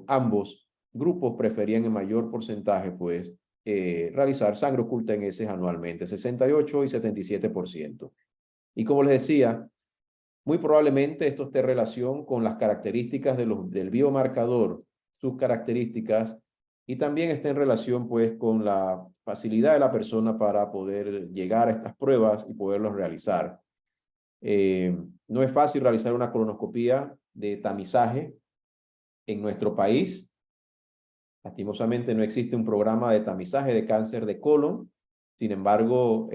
ambos grupos preferían en mayor porcentaje, pues, realizar sangre oculta en heces anualmente, 68 y 77%. Y como les decía, muy probablemente esto esté en relación con las características del biomarcador, sus características, y también está en relación pues con la facilidad de la persona para poder llegar a estas pruebas y poderlos realizar. No es fácil realizar una colonoscopía de tamizaje en nuestro país. Lastimosamente no existe un programa de tamizaje de cáncer de colon. Sin embargo,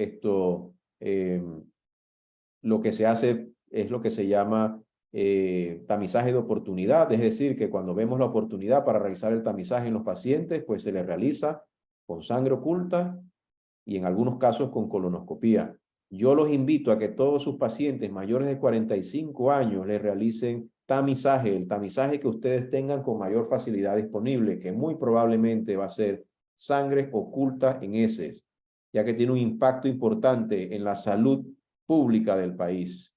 lo que se hace es lo que se llama tamizaje de oportunidad, es decir, que cuando vemos la oportunidad para realizar el tamizaje en los pacientes, pues se les realiza con sangre oculta y en algunos casos con colonoscopía. Yo los invito a que todos sus pacientes mayores de 45 años les realicen tamizaje, el tamizaje que ustedes tengan con mayor facilidad disponible, que muy probablemente va a ser sangre oculta en heces, ya que tiene un impacto importante en la salud pública del país.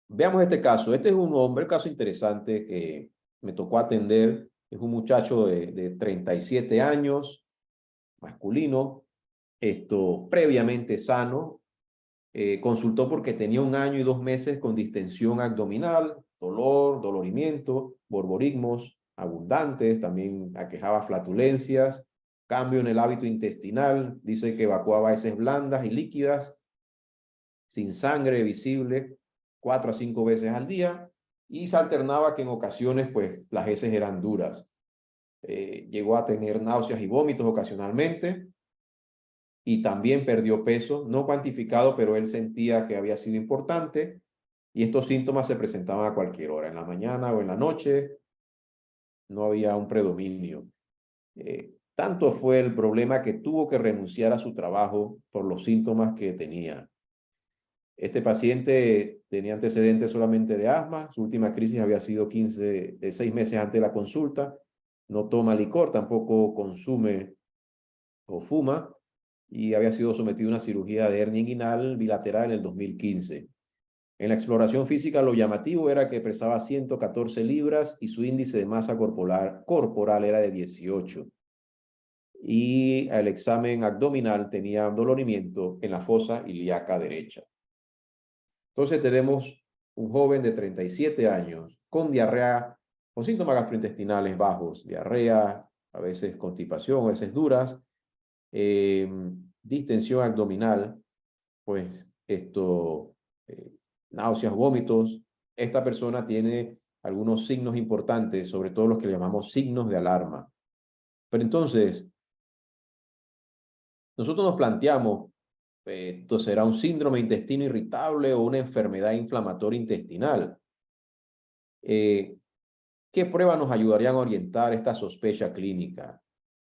Veamos este caso. Este es un hombre, caso interesante que me tocó atender. Es un muchacho de 37 años, masculino, previamente sano. Consultó porque tenía 1 año y 2 meses con distensión abdominal, dolor, dolorimiento, borborismos abundantes, también aquejaba flatulencias, cambio en el hábito intestinal, dice que evacuaba heces blandas y líquidas, sin sangre visible, 4 a 5 veces al día, y se alternaba que en ocasiones pues las heces eran duras. Llegó a tener náuseas y vómitos ocasionalmente, y también perdió peso, no cuantificado, pero él sentía que había sido importante, y estos síntomas se presentaban a cualquier hora, en la mañana o en la noche, no había un predominio. Tanto fue el problema que tuvo que renunciar a su trabajo por los síntomas que tenía. Este paciente tenía antecedentes solamente de asma, su última crisis había sido 6 meses antes de la consulta, no toma licor, tampoco consume o fuma, y había sido sometido a una cirugía de hernia inguinal bilateral en el 2015. En la exploración física lo llamativo era que pesaba 114 libras y su índice de masa corporal era de 18. Y el examen abdominal tenía dolorimiento en la fosa ilíaca derecha. Entonces tenemos un joven de 37 años con diarrea, con síntomas gastrointestinales bajos, diarrea, a veces constipación, a veces duras, distensión abdominal, pues náuseas, vómitos. Esta persona tiene algunos signos importantes, sobre todo los que le llamamos signos de alarma. Pero entonces, nosotros nos planteamos, ¿esto será un síndrome de intestino irritable o una enfermedad inflamatoria intestinal? ¿Qué pruebas nos ayudarían a orientar esta sospecha clínica?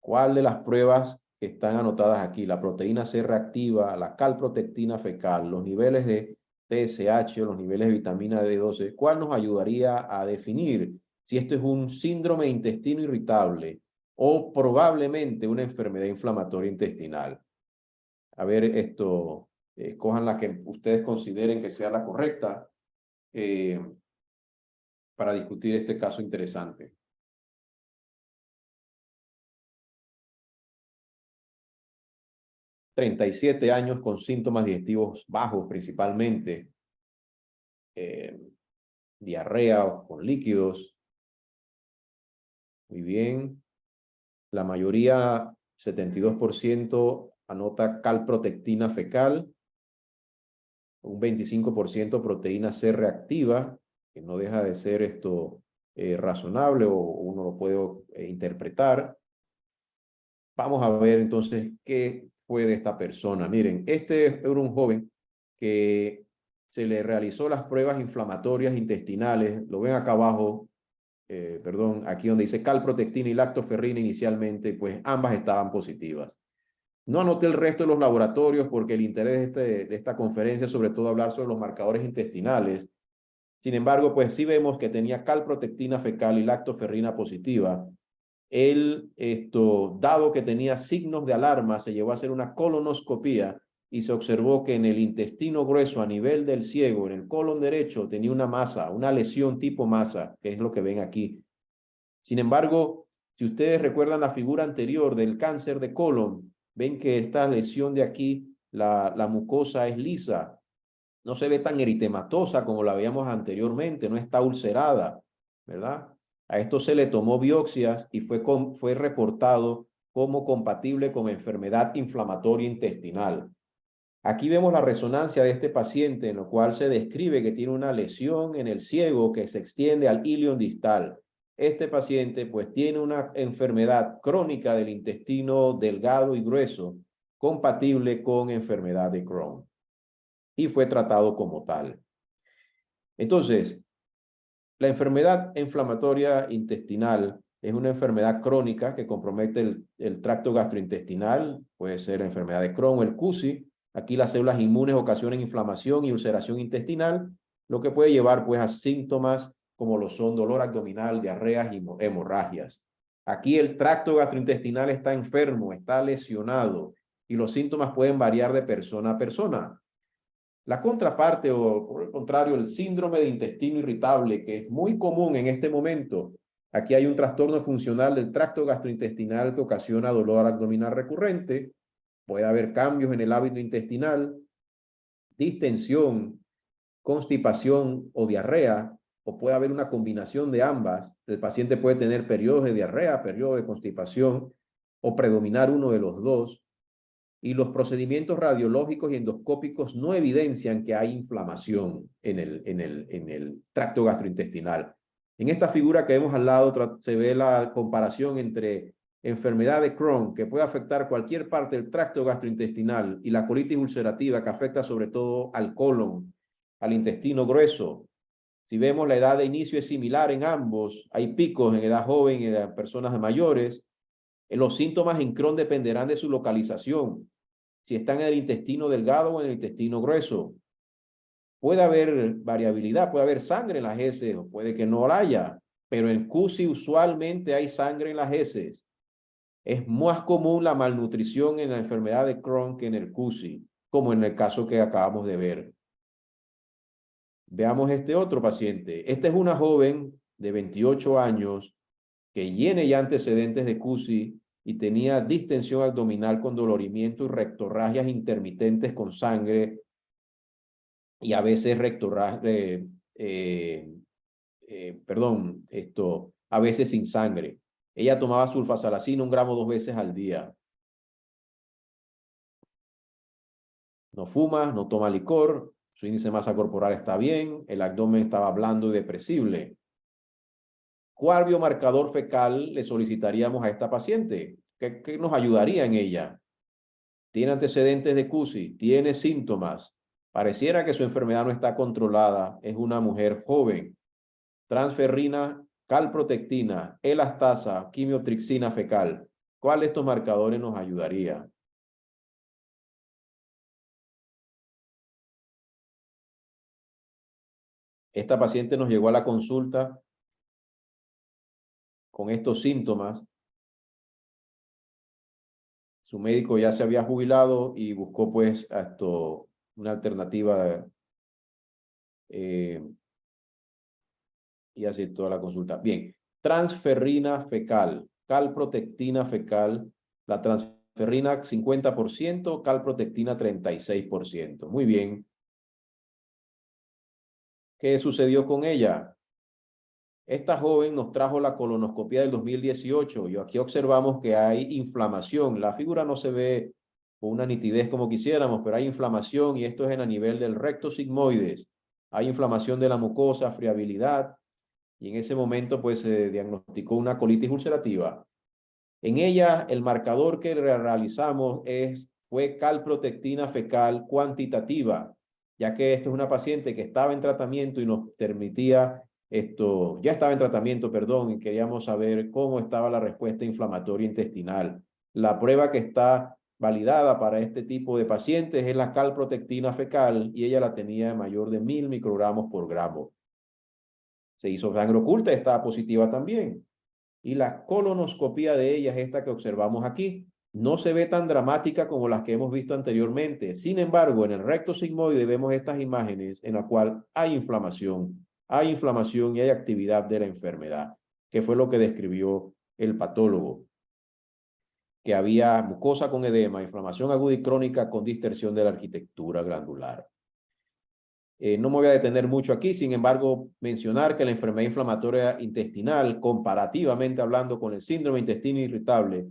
¿Cuál de las pruebas que están anotadas aquí? La proteína C reactiva, la calprotectina fecal, los niveles de TSH, los niveles de vitamina D12. ¿Cuál nos ayudaría a definir si esto es un síndrome de intestino irritable o probablemente una enfermedad inflamatoria intestinal? A ver, escojan la que ustedes consideren que sea la correcta para discutir este caso interesante. ...37 años con síntomas digestivos bajos principalmente, diarrea con líquidos. Muy bien. La mayoría, 72%, anota calprotectina fecal, un 25% proteína C reactiva, que no deja de ser razonable o uno lo puede interpretar. Vamos a ver entonces qué fue de esta persona. Miren, este era un joven que se le realizó las pruebas inflamatorias intestinales, lo ven acá abajo, perdón, aquí donde dice calprotectina y lactoferrina inicialmente, pues ambas estaban positivas. No anoté el resto de los laboratorios porque el interés de esta conferencia es sobre todo hablar sobre los marcadores intestinales. Sin embargo, pues sí vemos que tenía calprotectina fecal y lactoferrina positiva. Dado que tenía signos de alarma, se llevó a hacer una colonoscopía y se observó que en el intestino grueso, a nivel del ciego, en el colon derecho, tenía una masa, una lesión tipo masa, que es lo que ven aquí. Sin embargo, si ustedes recuerdan la figura anterior del cáncer de colon, ven que esta lesión de aquí, la mucosa es lisa, no se ve tan eritematosa como la veíamos anteriormente, no está ulcerada, ¿verdad? A esto se le tomó biopsias y fue reportado como compatible con enfermedad inflamatoria intestinal. Aquí vemos la resonancia de este paciente, en lo cual se describe que tiene una lesión en el ciego que se extiende al ilion distal. Este paciente pues tiene una enfermedad crónica del intestino delgado y grueso, compatible con enfermedad de Crohn, y fue tratado como tal. Entonces, la enfermedad inflamatoria intestinal es una enfermedad crónica que compromete el tracto gastrointestinal, puede ser enfermedad de Crohn o el CUSI. Aquí las células inmunes ocasionan inflamación y ulceración intestinal, lo que puede llevar pues a síntomas como lo son dolor abdominal, diarreas y hemorragias. Aquí el tracto gastrointestinal está enfermo, está lesionado y los síntomas pueden variar de persona a persona. La contraparte, o por el contrario, el síndrome de intestino irritable, que es muy común en este momento. Aquí hay un trastorno funcional del tracto gastrointestinal que ocasiona dolor abdominal recurrente. Puede haber cambios en el hábito intestinal, distensión, constipación o diarrea, o puede haber una combinación de ambas. El paciente puede tener periodos de diarrea, periodos de constipación, o predominar uno de los dos. Y los procedimientos radiológicos y endoscópicos no evidencian que hay inflamación en el tracto gastrointestinal. En esta figura que vemos al lado se ve la comparación entre enfermedad de Crohn, que puede afectar cualquier parte del tracto gastrointestinal, y la colitis ulcerativa, que afecta sobre todo al colon, al intestino grueso. Si vemos, la edad de inicio es similar en ambos. Hay picos en edad joven y en personas mayores. Los síntomas en Crohn dependerán de su localización, si están en el intestino delgado o en el intestino grueso. Puede haber variabilidad, puede haber sangre en las heces o puede que no la haya, pero en CUSI usualmente hay sangre en las heces. Es más común la malnutrición en la enfermedad de Crohn que en el CUSI, como en el caso que acabamos de ver. Veamos este otro paciente. Esta es una joven de 28 años que tiene ya antecedentes de CUSI y tenía distensión abdominal con dolorimiento y rectorragias intermitentes con sangre y a veces a veces sin sangre. Ella tomaba sulfasalacina 1 gramo 2 veces al día. No fuma, no toma licor, su índice de masa corporal está bien, el abdomen estaba blando y depresible. ¿Cuál biomarcador fecal le solicitaríamos a esta paciente? ¿Qué nos ayudaría en ella? Tiene antecedentes de CUSI, tiene síntomas, pareciera que su enfermedad no está controlada, es una mujer joven. Transferrina, calprotectina, elastasa, quimiotrixina fecal. ¿Cuál de estos marcadores nos ayudaría? Esta paciente nos llegó a la consulta con estos síntomas. Su médico ya se había jubilado y buscó pues una alternativa y aceptó la consulta. Bien, transferrina fecal, calprotectina fecal, la transferrina 50%, calprotectina 36%. Muy bien. ¿Qué sucedió con ella? Esta joven nos trajo la colonoscopia del 2018 y aquí observamos que hay inflamación. La figura no se ve con una nitidez como quisiéramos, pero hay inflamación y esto es a nivel del recto sigmoides. Hay inflamación de la mucosa, friabilidad, y en ese momento pues se diagnosticó una colitis ulcerativa. En ella el marcador que realizamos fue calprotectina fecal cuantitativa, ya que esta es una paciente que estaba en tratamiento y nos permitía ya estaba en tratamiento, perdón, y queríamos saber cómo estaba la respuesta inflamatoria intestinal. La prueba que está validada para este tipo de pacientes es la calprotectina fecal y ella la tenía mayor de 1000 microgramos por gramo. Se hizo sangre oculta, estaba positiva también. Y la colonoscopía de ella es esta que observamos aquí. No se ve tan dramática como las que hemos visto anteriormente. Sin embargo, en el recto sigmoide vemos estas imágenes en la cual hay inflamación y hay actividad de la enfermedad, que fue lo que describió el patólogo, que había mucosa con edema, inflamación aguda y crónica con distensión de la arquitectura glandular. No me voy a detener mucho aquí, sin embargo, mencionar que la enfermedad inflamatoria intestinal, comparativamente hablando con el síndrome de intestino irritable,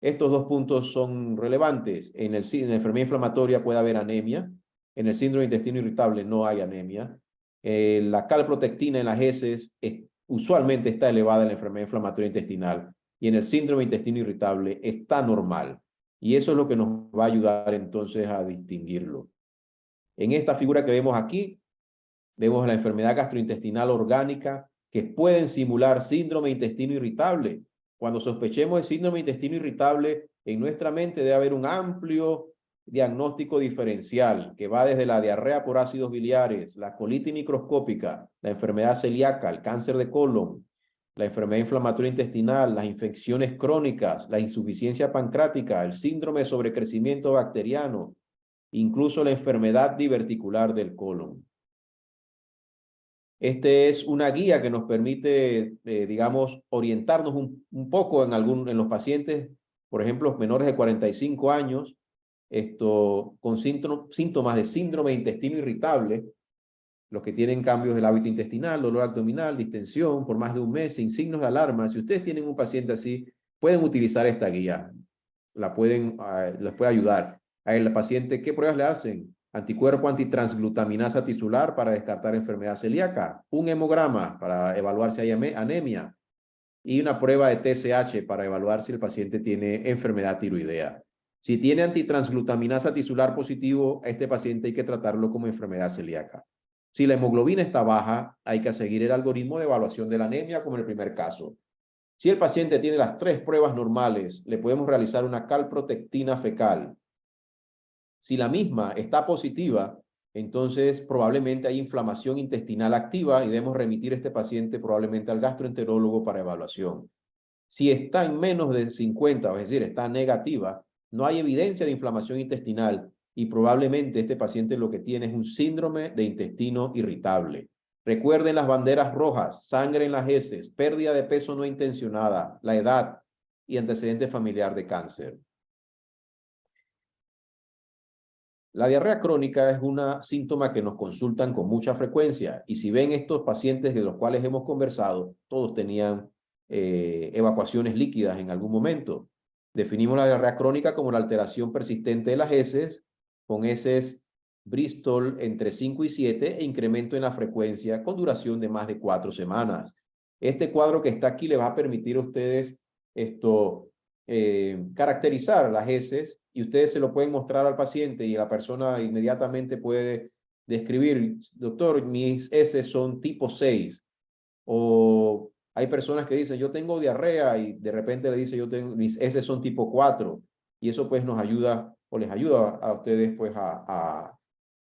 estos dos puntos son relevantes. En la enfermedad inflamatoria puede haber anemia, en el síndrome de intestino irritable no hay anemia. La calprotectina en las heces usualmente está elevada en la enfermedad inflamatoria intestinal y en el síndrome de intestino irritable está normal. Y eso es lo que nos va a ayudar entonces a distinguirlo. En esta figura que vemos aquí, vemos la enfermedad gastrointestinal orgánica que pueden simular síndrome de intestino irritable. Cuando sospechemos de síndrome de intestino irritable, en nuestra mente debe haber un amplio diagnóstico diferencial que va desde la diarrea por ácidos biliares, la colitis microscópica, la enfermedad celíaca, el cáncer de colon, la enfermedad inflamatoria intestinal, las infecciones crónicas, la insuficiencia pancreática, el síndrome de sobrecrecimiento bacteriano, incluso la enfermedad diverticular del colon. Este es una guía que nos permite, digamos, orientarnos un poco en los pacientes, por ejemplo, menores de 45 años, con síntomas de síndrome de intestino irritable, los que tienen cambios del hábito intestinal, dolor abdominal, distensión por más de un mes, sin signos de alarma. Si ustedes tienen un paciente así, pueden utilizar esta guía. Les puede ayudar. A el paciente, ¿qué pruebas le hacen? Anticuerpo antitransglutaminasa tisular para descartar enfermedad celíaca, un hemograma para evaluar si hay anemia y una prueba de TSH para evaluar si el paciente tiene enfermedad tiroidea. Si tiene antitransglutaminasa tisular positivo, a este paciente hay que tratarlo como enfermedad celíaca. Si la hemoglobina está baja, hay que seguir el algoritmo de evaluación de la anemia como en el primer caso. Si el paciente tiene las 3 pruebas normales, le podemos realizar una calprotectina fecal. Si la misma está positiva, entonces probablemente hay inflamación intestinal activa y debemos remitir a este paciente probablemente al gastroenterólogo para evaluación. Si está en menos de 50, es decir, está negativa, no hay evidencia de inflamación intestinal y probablemente este paciente lo que tiene es un síndrome de intestino irritable. Recuerden las banderas rojas: sangre en las heces, pérdida de peso no intencionada, la edad y antecedente familiar de cáncer. La diarrea crónica es un síntoma que nos consultan con mucha frecuencia y si ven estos pacientes de los cuales hemos conversado, todos tenían evacuaciones líquidas en algún momento. Definimos la diarrea crónica como la alteración persistente de las heces, con heces Bristol entre 5 y 7 e incremento en la frecuencia con duración de más de 4 semanas. Este cuadro que está aquí le va a permitir a ustedes caracterizar las heces y ustedes se lo pueden mostrar al paciente y la persona inmediatamente puede describir: doctor, mis heces son tipo 6. O hay personas que dicen, yo tengo diarrea, y de repente le dice, mis heces son tipo 4. Y eso pues nos ayuda o les ayuda a ustedes pues a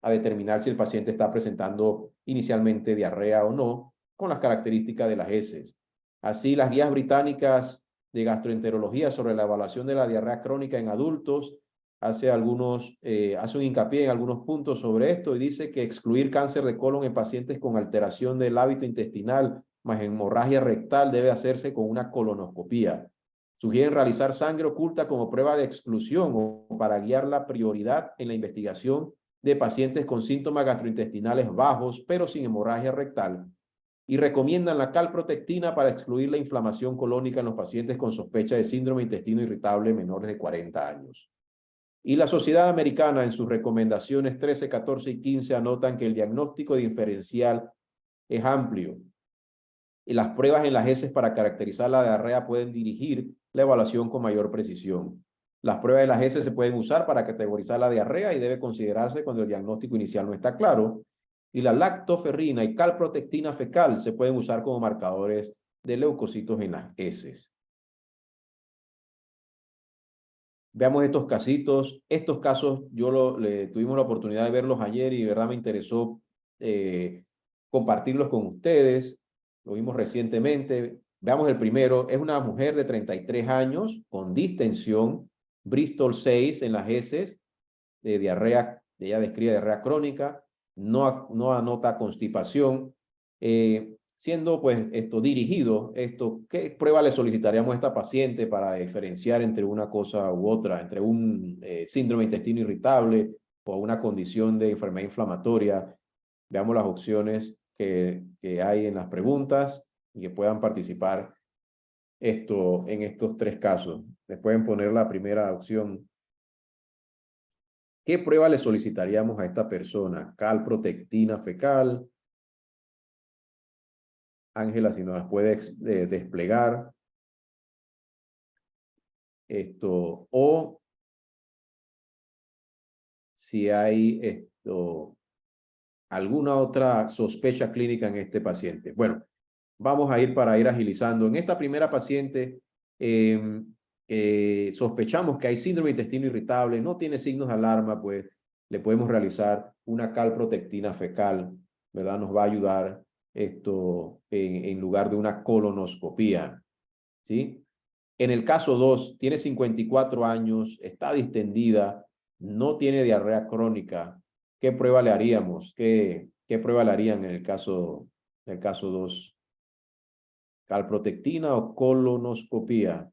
determinar si el paciente está presentando inicialmente diarrea o no, con las características de las heces. Así, las guías británicas de gastroenterología sobre la evaluación de la diarrea crónica en adultos hace un hincapié en algunos puntos sobre esto y dice que excluir cáncer de colon en pacientes con alteración del hábito intestinal más hemorragia rectal debe hacerse con una colonoscopía. Sugieren realizar sangre oculta como prueba de exclusión o para guiar la prioridad en la investigación de pacientes con síntomas gastrointestinales bajos pero sin hemorragia rectal, y recomiendan la calprotectina para excluir la inflamación colónica en los pacientes con sospecha de síndrome de intestino irritable menores de 40 años. Y la Sociedad Americana en sus recomendaciones 13, 14 y 15 anotan que el diagnóstico diferencial es amplio y las pruebas en las heces para caracterizar la diarrea pueden dirigir la evaluación con mayor precisión. Las pruebas de las heces se pueden usar para categorizar la diarrea y debe considerarse cuando el diagnóstico inicial no está claro. Y la lactoferrina y calprotectina fecal se pueden usar como marcadores de leucocitos en las heces. Veamos estos casitos. Estos casos tuvimos la oportunidad de verlos ayer y de verdad me interesó compartirlos con ustedes. Lo vimos recientemente. Veamos el primero. Es una mujer de 33 años con distensión, Bristol 6 en las heces, de diarrea. Ella describe diarrea crónica, no anota constipación. Siendo pues dirigido, ¿qué prueba le solicitaríamos a esta paciente para diferenciar entre una cosa u otra, entre un síndrome de intestino irritable o una condición de enfermedad inflamatoria? Veamos las opciones que hay en las preguntas y que puedan participar en estos tres casos. Les pueden poner la primera opción. ¿Qué prueba le solicitaríamos a esta persona? Calprotectina fecal. Ángela, si nos las puede desplegar. O si hay alguna otra sospecha clínica en este paciente. Bueno, vamos a ir para ir agilizando. En esta primera paciente sospechamos que hay síndrome de intestino irritable, no tiene signos de alarma, pues le podemos realizar una calprotectina fecal, ¿verdad? Nos va a ayudar en lugar de una colonoscopía, ¿sí? En el caso 2, tiene 54 años, está distendida, no tiene diarrea crónica. ¿Qué prueba le haríamos? ¿Qué prueba le harían en el caso 2? ¿Calprotectina o colonoscopía?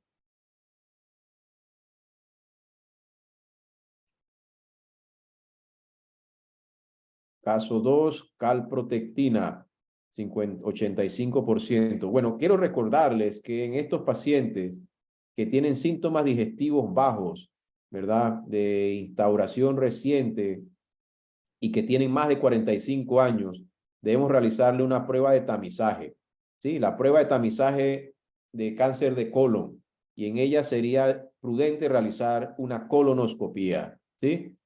Caso 2, calprotectina, 85%. Bueno, quiero recordarles que en estos pacientes que tienen síntomas digestivos bajos, ¿verdad? De instauración reciente y que tienen más de 45 años, debemos realizarle una prueba de tamizaje, ¿sí? La prueba de tamizaje de cáncer de colon, y en ella sería prudente realizar una colonoscopía, ¿sí?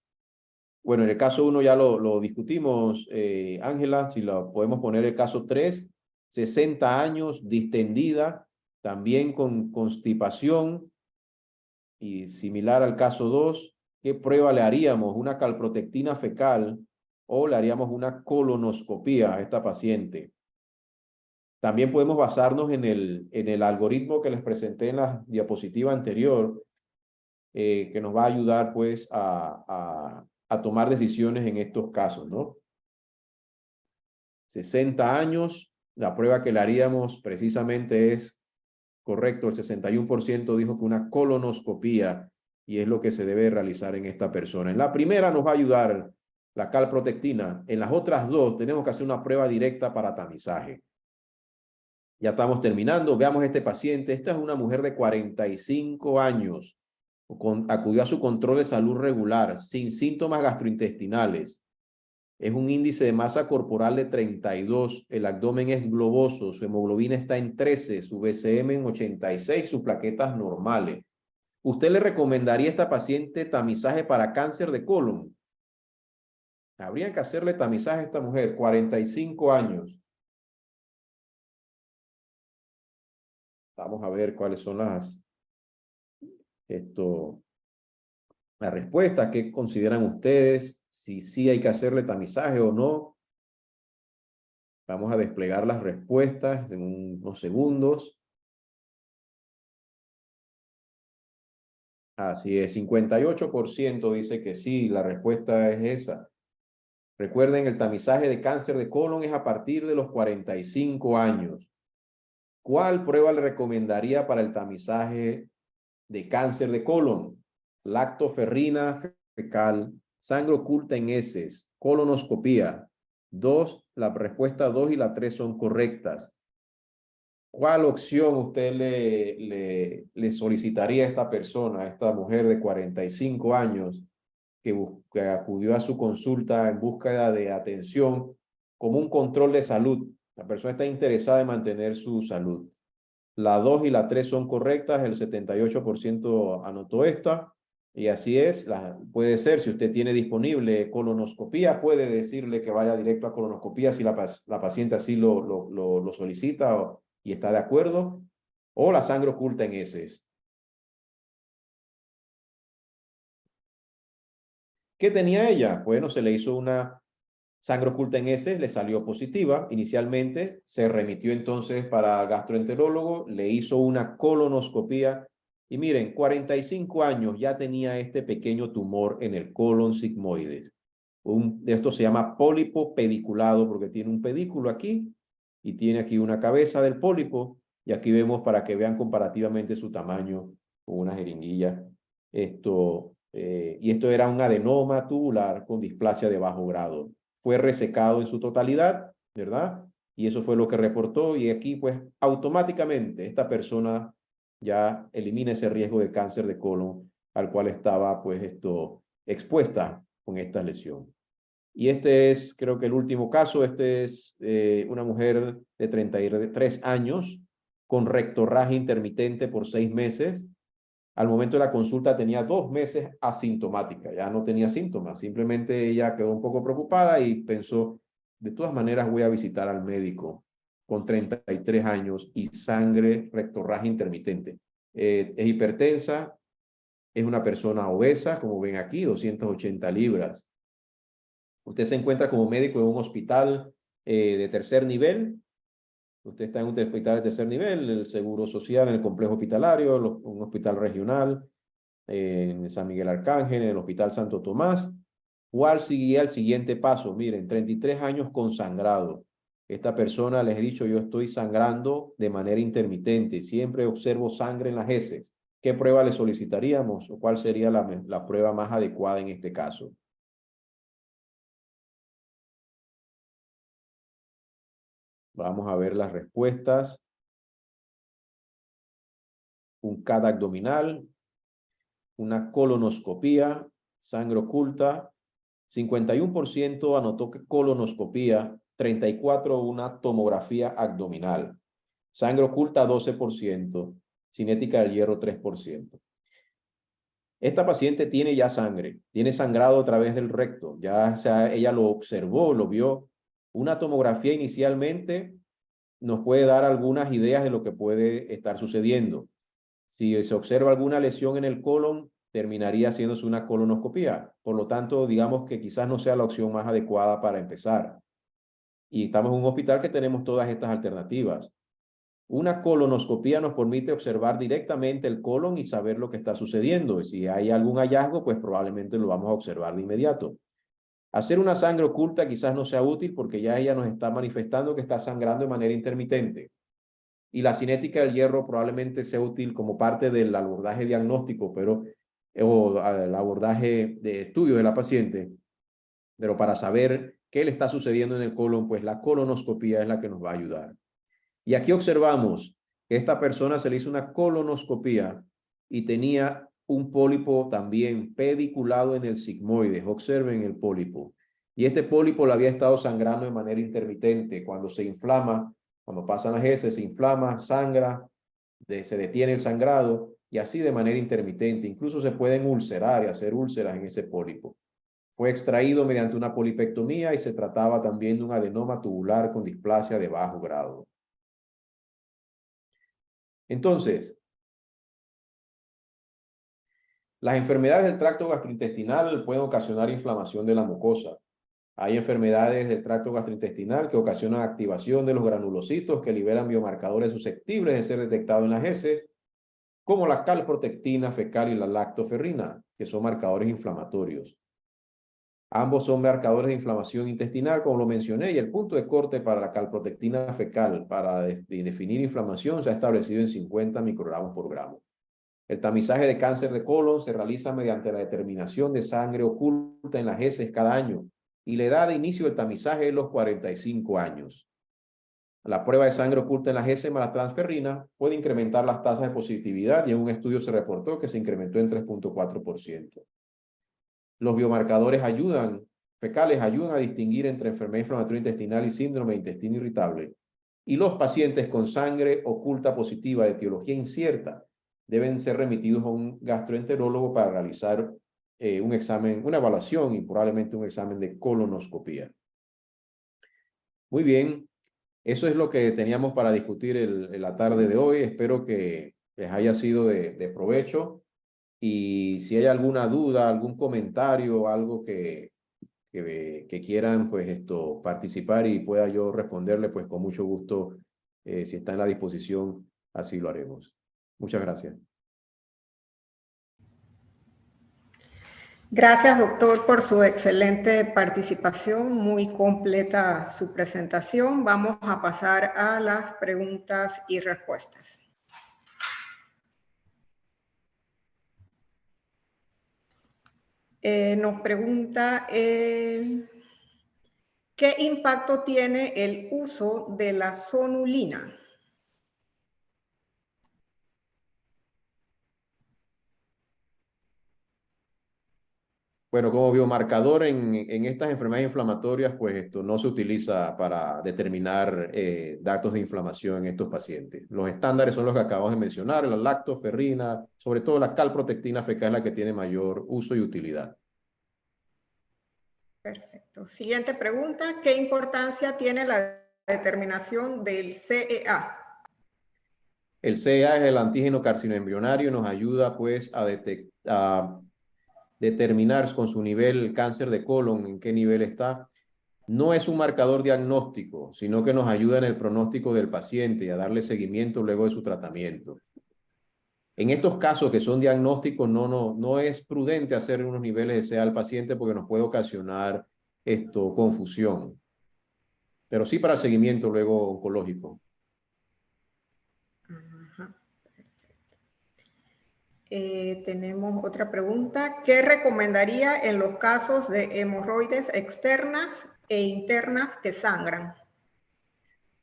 Bueno, en el caso 1 ya lo discutimos, Ángela, si lo podemos poner el caso 3, 60 años, distendida, también con constipación, y similar al caso 2, ¿qué prueba le haríamos? ¿Una calprotectina fecal o le haríamos una colonoscopía a esta paciente? También podemos basarnos en el algoritmo que les presenté en la diapositiva anterior, que nos va a ayudar pues a tomar decisiones en estos casos, ¿no? 60 años, la prueba que le haríamos precisamente es, correcto, el 61% dijo que una colonoscopía, y es lo que se debe realizar en esta persona. En la primera nos va a ayudar la calprotectina, en las otras dos tenemos que hacer una prueba directa para tamizaje. Ya estamos terminando, veamos este paciente. Esta es una mujer de 45 años, acudió a su control de salud regular, sin síntomas gastrointestinales. Es un índice de masa corporal de 32, el abdomen es globoso, su hemoglobina está en 13, su BCM en 86, sus plaquetas normales. ¿Usted le recomendaría a esta paciente tamizaje para cáncer de colon? Habría que hacerle tamizaje a esta mujer, 45 años. Vamos a ver cuáles son las respuestas. ¿Qué consideran ustedes? Si sí hay que hacerle tamizaje o no. Vamos a desplegar las respuestas en unos segundos. Así es, 58% dice que sí, la respuesta es esa. Recuerden, el tamizaje de cáncer de colon es a partir de los 45 años. ¿Cuál prueba le recomendaría para el tamizaje de cáncer de colon? Lactoferrina fecal, sangre oculta en heces, colonoscopía. La respuesta 2 y la 3 son correctas. ¿Cuál opción usted le solicitaría a esta persona, a esta mujer de 45 años que acudió a su consulta en búsqueda de atención como un control de salud? La persona está interesada en mantener su salud. La 2 y la 3 son correctas, el 78% anotó esta, y así es. Puede ser, si usted tiene disponible colonoscopía, puede decirle que vaya directo a colonoscopía si la paciente así lo solicita y está de acuerdo, o la sangre oculta en heces. ¿Qué tenía ella? Bueno, se le hizo una sangre oculta en heces, le salió positiva inicialmente, se remitió entonces para el gastroenterólogo, le hizo una colonoscopía y miren, 45 años ya tenía este pequeño tumor en el colon sigmoides. Esto se llama pólipo pediculado porque tiene un pedículo aquí y tiene aquí una cabeza del pólipo y aquí vemos para que vean comparativamente su tamaño con una jeringuilla. Y esto era un adenoma tubular con displasia de bajo grado. Fue resecado en su totalidad, ¿verdad? Y eso fue lo que reportó y aquí pues automáticamente esta persona ya elimina ese riesgo de cáncer de colon al cual estaba pues expuesta con esta lesión. Y este es, creo que el último caso, este es una mujer de 33 años con rectorraje intermitente por 6 meses. Al momento de la consulta tenía 2 meses asintomática, ya no tenía síntomas, simplemente ella quedó un poco preocupada y pensó, de todas maneras voy a visitar al médico con 33 años y sangre rectorraje intermitente. Es hipertensa, es una persona obesa, como ven aquí, 280 libras. Usted se encuentra como médico en un hospital de tercer nivel. Usted está en un hospital de tercer nivel, el Seguro Social, en el complejo hospitalario, un hospital regional, en San Miguel Arcángel, en el Hospital Santo Tomás. ¿Cuál seguía el siguiente paso? Miren, 33 años consangrado. Esta persona, les he dicho, yo estoy sangrando de manera intermitente. Siempre observo sangre en las heces. ¿Qué prueba le solicitaríamos o cuál sería la prueba más adecuada en este caso? Vamos a ver las respuestas. Un CAD abdominal, una colonoscopía, sangre oculta. 51% anotó que colonoscopía, 34% una tomografía abdominal. Sangre oculta 12%, cinética del hierro 3%. Esta paciente tiene ya sangre, tiene sangrado a través del recto, ya ella lo observó, lo vio. Una tomografía inicialmente nos puede dar algunas ideas de lo que puede estar sucediendo. Si se observa alguna lesión en el colon, terminaría haciéndose una colonoscopía. Por lo tanto, digamos que quizás no sea la opción más adecuada para empezar. Y estamos en un hospital que tenemos todas estas alternativas. Una colonoscopía nos permite observar directamente el colon y saber lo que está sucediendo. Y si hay algún hallazgo, pues probablemente lo vamos a observar de inmediato. Hacer una sangre oculta quizás no sea útil porque ya ella nos está manifestando que está sangrando de manera intermitente. Y la cinética del hierro probablemente sea útil como parte del abordaje diagnóstico, o el abordaje de estudio de la paciente, pero para saber qué le está sucediendo en el colon, pues la colonoscopía es la que nos va a ayudar. Y aquí observamos que esta persona se le hizo una colonoscopía y tenía un pólipo también pediculado en el sigmoides. Observen el pólipo. Y este pólipo le había estado sangrando de manera intermitente. Cuando se inflama, cuando pasan las heces, se inflama, sangra, se detiene el sangrado y así de manera intermitente. Incluso se pueden ulcerar y hacer úlceras en ese pólipo. Fue extraído mediante una polipectomía y se trataba también de un adenoma tubular con displasia de bajo grado. Entonces, las enfermedades del tracto gastrointestinal pueden ocasionar inflamación de la mucosa. Hay enfermedades del tracto gastrointestinal que ocasionan activación de los granulocitos que liberan biomarcadores susceptibles de ser detectados en las heces, como la calprotectina fecal y la lactoferrina, que son marcadores inflamatorios. Ambos son marcadores de inflamación intestinal, como lo mencioné, y el punto de corte para la calprotectina fecal para definir inflamación se ha establecido en 50 microgramos por gramo. El tamizaje de cáncer de colon se realiza mediante la determinación de sangre oculta en las heces cada año y la edad de inicio del tamizaje es los 45 años. La prueba de sangre oculta en las heces más la transferrina puede incrementar las tasas de positividad y en un estudio se reportó que se incrementó en 3.4%. Los biomarcadores fecales ayudan a distinguir entre enfermedad inflamatoria intestinal y síndrome de intestino irritable. Y los pacientes con sangre oculta positiva de etiología incierta deben ser remitidos a un gastroenterólogo para realizar un examen, una evaluación y probablemente un examen de colonoscopía. Muy bien, eso es lo que teníamos para discutir en la tarde de hoy. Espero que les haya sido de provecho. Y si hay alguna duda, algún comentario, algo que quieran pues participar y pueda yo responderle, pues con mucho gusto, si está en la disposición, así lo haremos. Muchas gracias. Gracias, doctor, por su excelente participación, muy completa su presentación. Vamos a pasar a las preguntas y respuestas. Nos pregunta, ¿qué impacto tiene el uso de la sonulina? Bueno, como biomarcador en estas enfermedades inflamatorias, pues esto no se utiliza para determinar datos de inflamación en estos pacientes. Los estándares son los que acabamos de mencionar, la lactoferrina, sobre todo la calprotectina fecal es la que tiene mayor uso y utilidad. Perfecto. Siguiente pregunta, ¿qué importancia tiene la determinación del CEA? El CEA es el antígeno carcinoembrionario y nos ayuda pues a determinar con su nivel el cáncer de colon, en qué nivel está. No es un marcador diagnóstico, sino que nos ayuda en el pronóstico del paciente y a darle seguimiento luego de su tratamiento. En estos casos que son diagnósticos, no es prudente hacer unos niveles de CEA al paciente porque nos puede ocasionar confusión. Pero sí para seguimiento luego oncológico. Ajá. Tenemos otra pregunta. ¿Qué recomendaría en los casos de hemorroides externas e internas que sangran?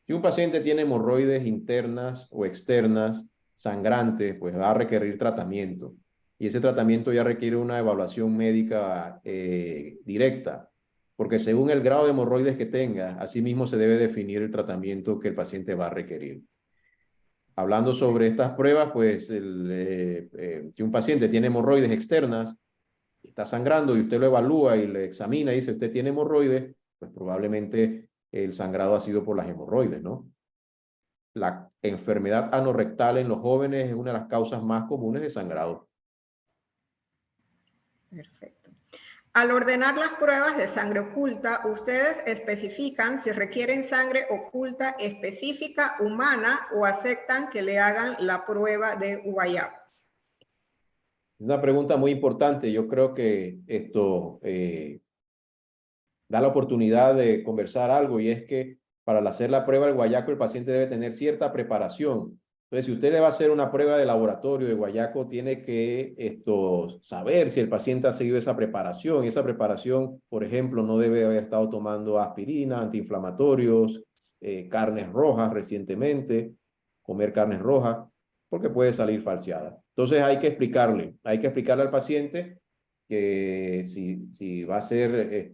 Si un paciente tiene hemorroides internas o externas sangrantes, pues va a requerir tratamiento. Y ese tratamiento ya requiere una evaluación médica directa, porque según el grado de hemorroides que tenga, asimismo se debe definir el tratamiento que el paciente va a requerir. Hablando sobre estas pruebas, pues si un paciente tiene hemorroides externas, está sangrando y usted lo evalúa y le examina y dice usted tiene hemorroides, pues probablemente el sangrado ha sido por las hemorroides, ¿no? La enfermedad anorrectal en los jóvenes es una de las causas más comunes de sangrado. Perfecto. Al ordenar las pruebas de sangre oculta, ustedes especifican si requieren sangre oculta específica humana o aceptan que le hagan la prueba de guayabo. Es una pregunta muy importante. Yo creo que esto da la oportunidad de conversar algo y es que para hacer la prueba del guayaco el paciente debe tener cierta preparación. Entonces, si usted le va a hacer una prueba de laboratorio de guayaco, tiene que saber si el paciente ha seguido esa preparación. Y esa preparación, por ejemplo, no debe haber estado tomando aspirina, antiinflamatorios, carnes rojas recientemente, comer carnes rojas, porque puede salir falseada. Entonces hay que explicarle al paciente que si va a hacer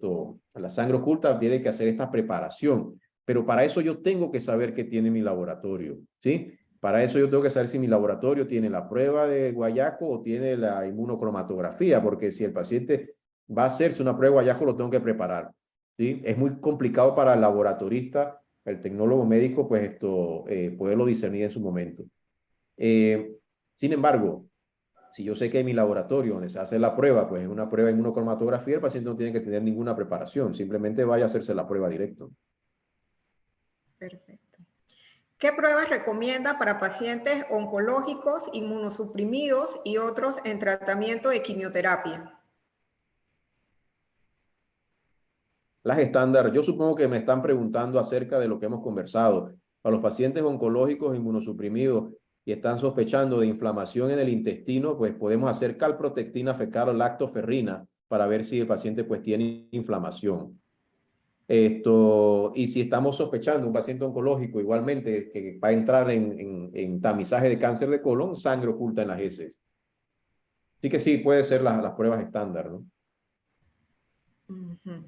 la sangre oculta, tiene que hacer esta preparación. Pero para eso yo tengo que saber qué tiene mi laboratorio, ¿sí? Para eso yo tengo que saber si mi laboratorio tiene la prueba de guayaco o tiene la inmunocromatografía, porque si el paciente va a hacerse una prueba de guayaco, lo tengo que preparar, ¿sí? Es muy complicado para el laboratorista, el tecnólogo médico, pues poderlo discernir en su momento. Sin embargo, si yo sé que en mi laboratorio donde se hace la prueba, pues es una prueba de inmunocromatografía, el paciente no tiene que tener ninguna preparación, simplemente vaya a hacerse la prueba directo. Perfecto. ¿Qué pruebas recomienda para pacientes oncológicos, inmunosuprimidos y otros en tratamiento de quimioterapia? Las estándar, yo supongo que me están preguntando acerca de lo que hemos conversado. Para los pacientes oncológicos inmunosuprimidos y están sospechando de inflamación en el intestino, pues podemos hacer calprotectina fecal o lactoferrina para ver si el paciente pues tiene inflamación. Y si estamos sospechando un paciente oncológico igualmente que va a entrar en tamizaje de cáncer de colon, sangre oculta en las heces. Así que sí, puede ser las pruebas estándar, ¿no? Uh-huh.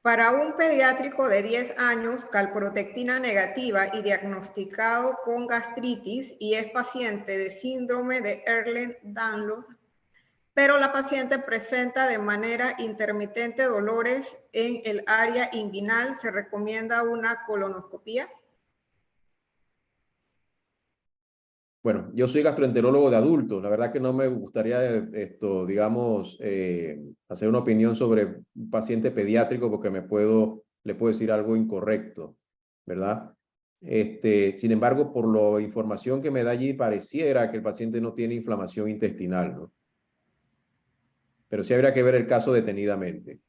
Para un pediátrico de 10 años, calprotectina negativa y diagnosticado con gastritis y es paciente de síndrome de Ehlers-Danlos, pero la paciente presenta de manera intermitente dolores en el área inguinal, ¿se recomienda una colonoscopía? Bueno, yo soy gastroenterólogo de adultos. La verdad que no me gustaría digamos, hacer una opinión sobre un paciente pediátrico porque le puedo decir algo incorrecto, ¿verdad? Sin embargo, por la información que me da allí, pareciera que el paciente no tiene inflamación intestinal, ¿no? Pero sí habría que ver el caso detenidamente.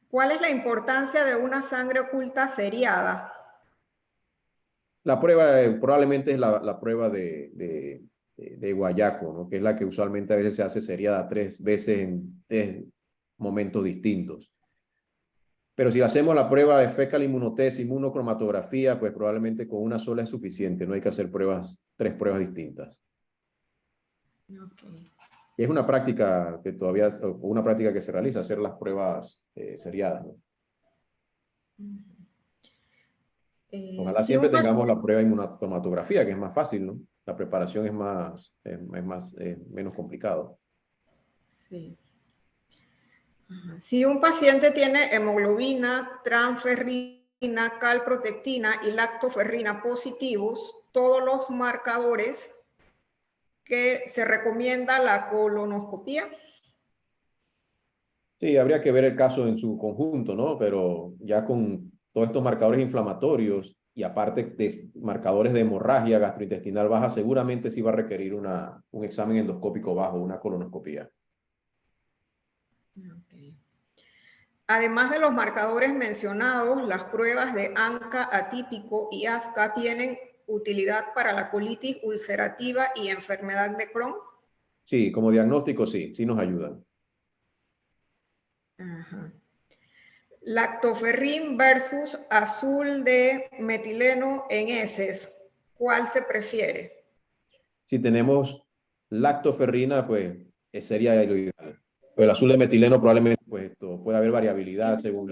¿Cuál es la importancia de una sangre oculta seriada? La prueba probablemente es la prueba de Guayaco, ¿no? Que es la que usualmente a veces se hace seriada 3 veces en 3 momentos distintos. Pero si hacemos la prueba de fecal inmunotest, inmunocromatografía, pues probablemente con una sola es suficiente. No hay que hacer 3 pruebas distintas. Okay. Y es una práctica que una práctica que se realiza, hacer las pruebas seriadas, ¿no? Ojalá Si siempre un tengamos la prueba de inmunocromatografía, que es más fácil, ¿no? La preparación es menos complicado. Sí. Si un paciente tiene hemoglobina, transferrina, calprotectina y lactoferrina positivos, todos los marcadores que se recomienda la colonoscopía. Sí, habría que ver el caso en su conjunto, ¿no? Pero ya con todos estos marcadores inflamatorios y aparte de marcadores de hemorragia gastrointestinal baja, seguramente sí va a requerir un examen endoscópico bajo, una colonoscopía. Okay. Además de los marcadores mencionados, las pruebas de ANCA atípico y ASCA tienen utilidad para la colitis ulcerativa y enfermedad de Crohn. Sí, como diagnóstico sí nos ayudan. Ajá. Lactoferrin versus azul de metileno en heces. ¿Cuál se prefiere? Si tenemos lactoferrina, pues sería lo ideal. Pero el azul de metileno probablemente pues, puede haber variabilidad según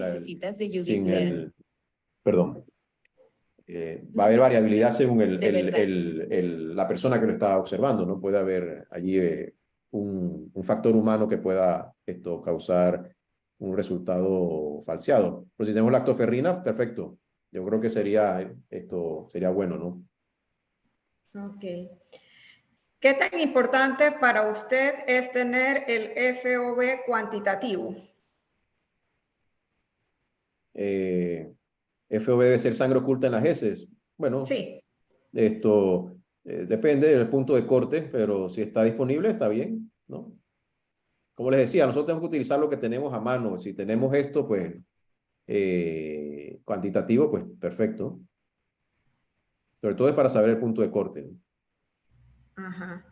perdón. Va a haber variabilidad según la persona que lo está observando, ¿no? Puede haber allí un factor humano que pueda causar un resultado falseado. Pero si tenemos lactoferrina, perfecto. Yo creo que sería bueno, ¿no? Ok. ¿Qué tan importante para usted es tener el FOB cuantitativo? FOB debe ser sangre oculta en las heces. Bueno, Sí. depende del punto de corte, pero si está disponible, está bien, ¿no? Como les decía, nosotros tenemos que utilizar lo que tenemos a mano. Si tenemos esto, pues, cuantitativo, pues, perfecto. Sobre todo es para saber el punto de corte, ¿no? Ajá.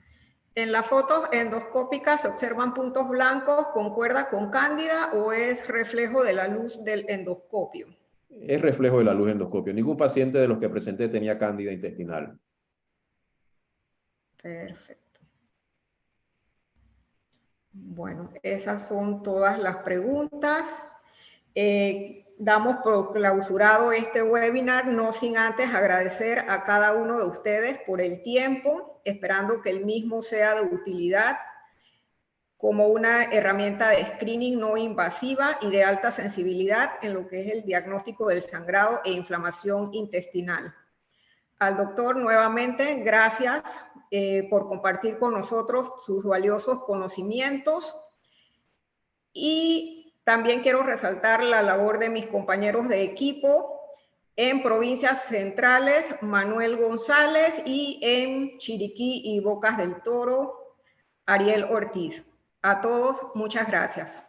En las fotos endoscópicas se observan puntos blancos, ¿concuerda con cándida o es reflejo de la luz del endoscopio? Es reflejo de la luz endoscopio. Ningún paciente de los que presenté tenía cándida intestinal. Perfecto. Bueno, esas son todas las preguntas. Damos por clausurado este webinar, no sin antes agradecer a cada uno de ustedes por el tiempo, esperando que el mismo sea de utilidad como una herramienta de screening no invasiva y de alta sensibilidad en lo que es el diagnóstico del sangrado e inflamación intestinal. Al doctor, nuevamente, gracias por compartir con nosotros sus valiosos conocimientos y también quiero resaltar la labor de mis compañeros de equipo en provincias centrales, Manuel González, y en Chiriquí y Bocas del Toro, Ariel Ortiz. A todos, muchas gracias.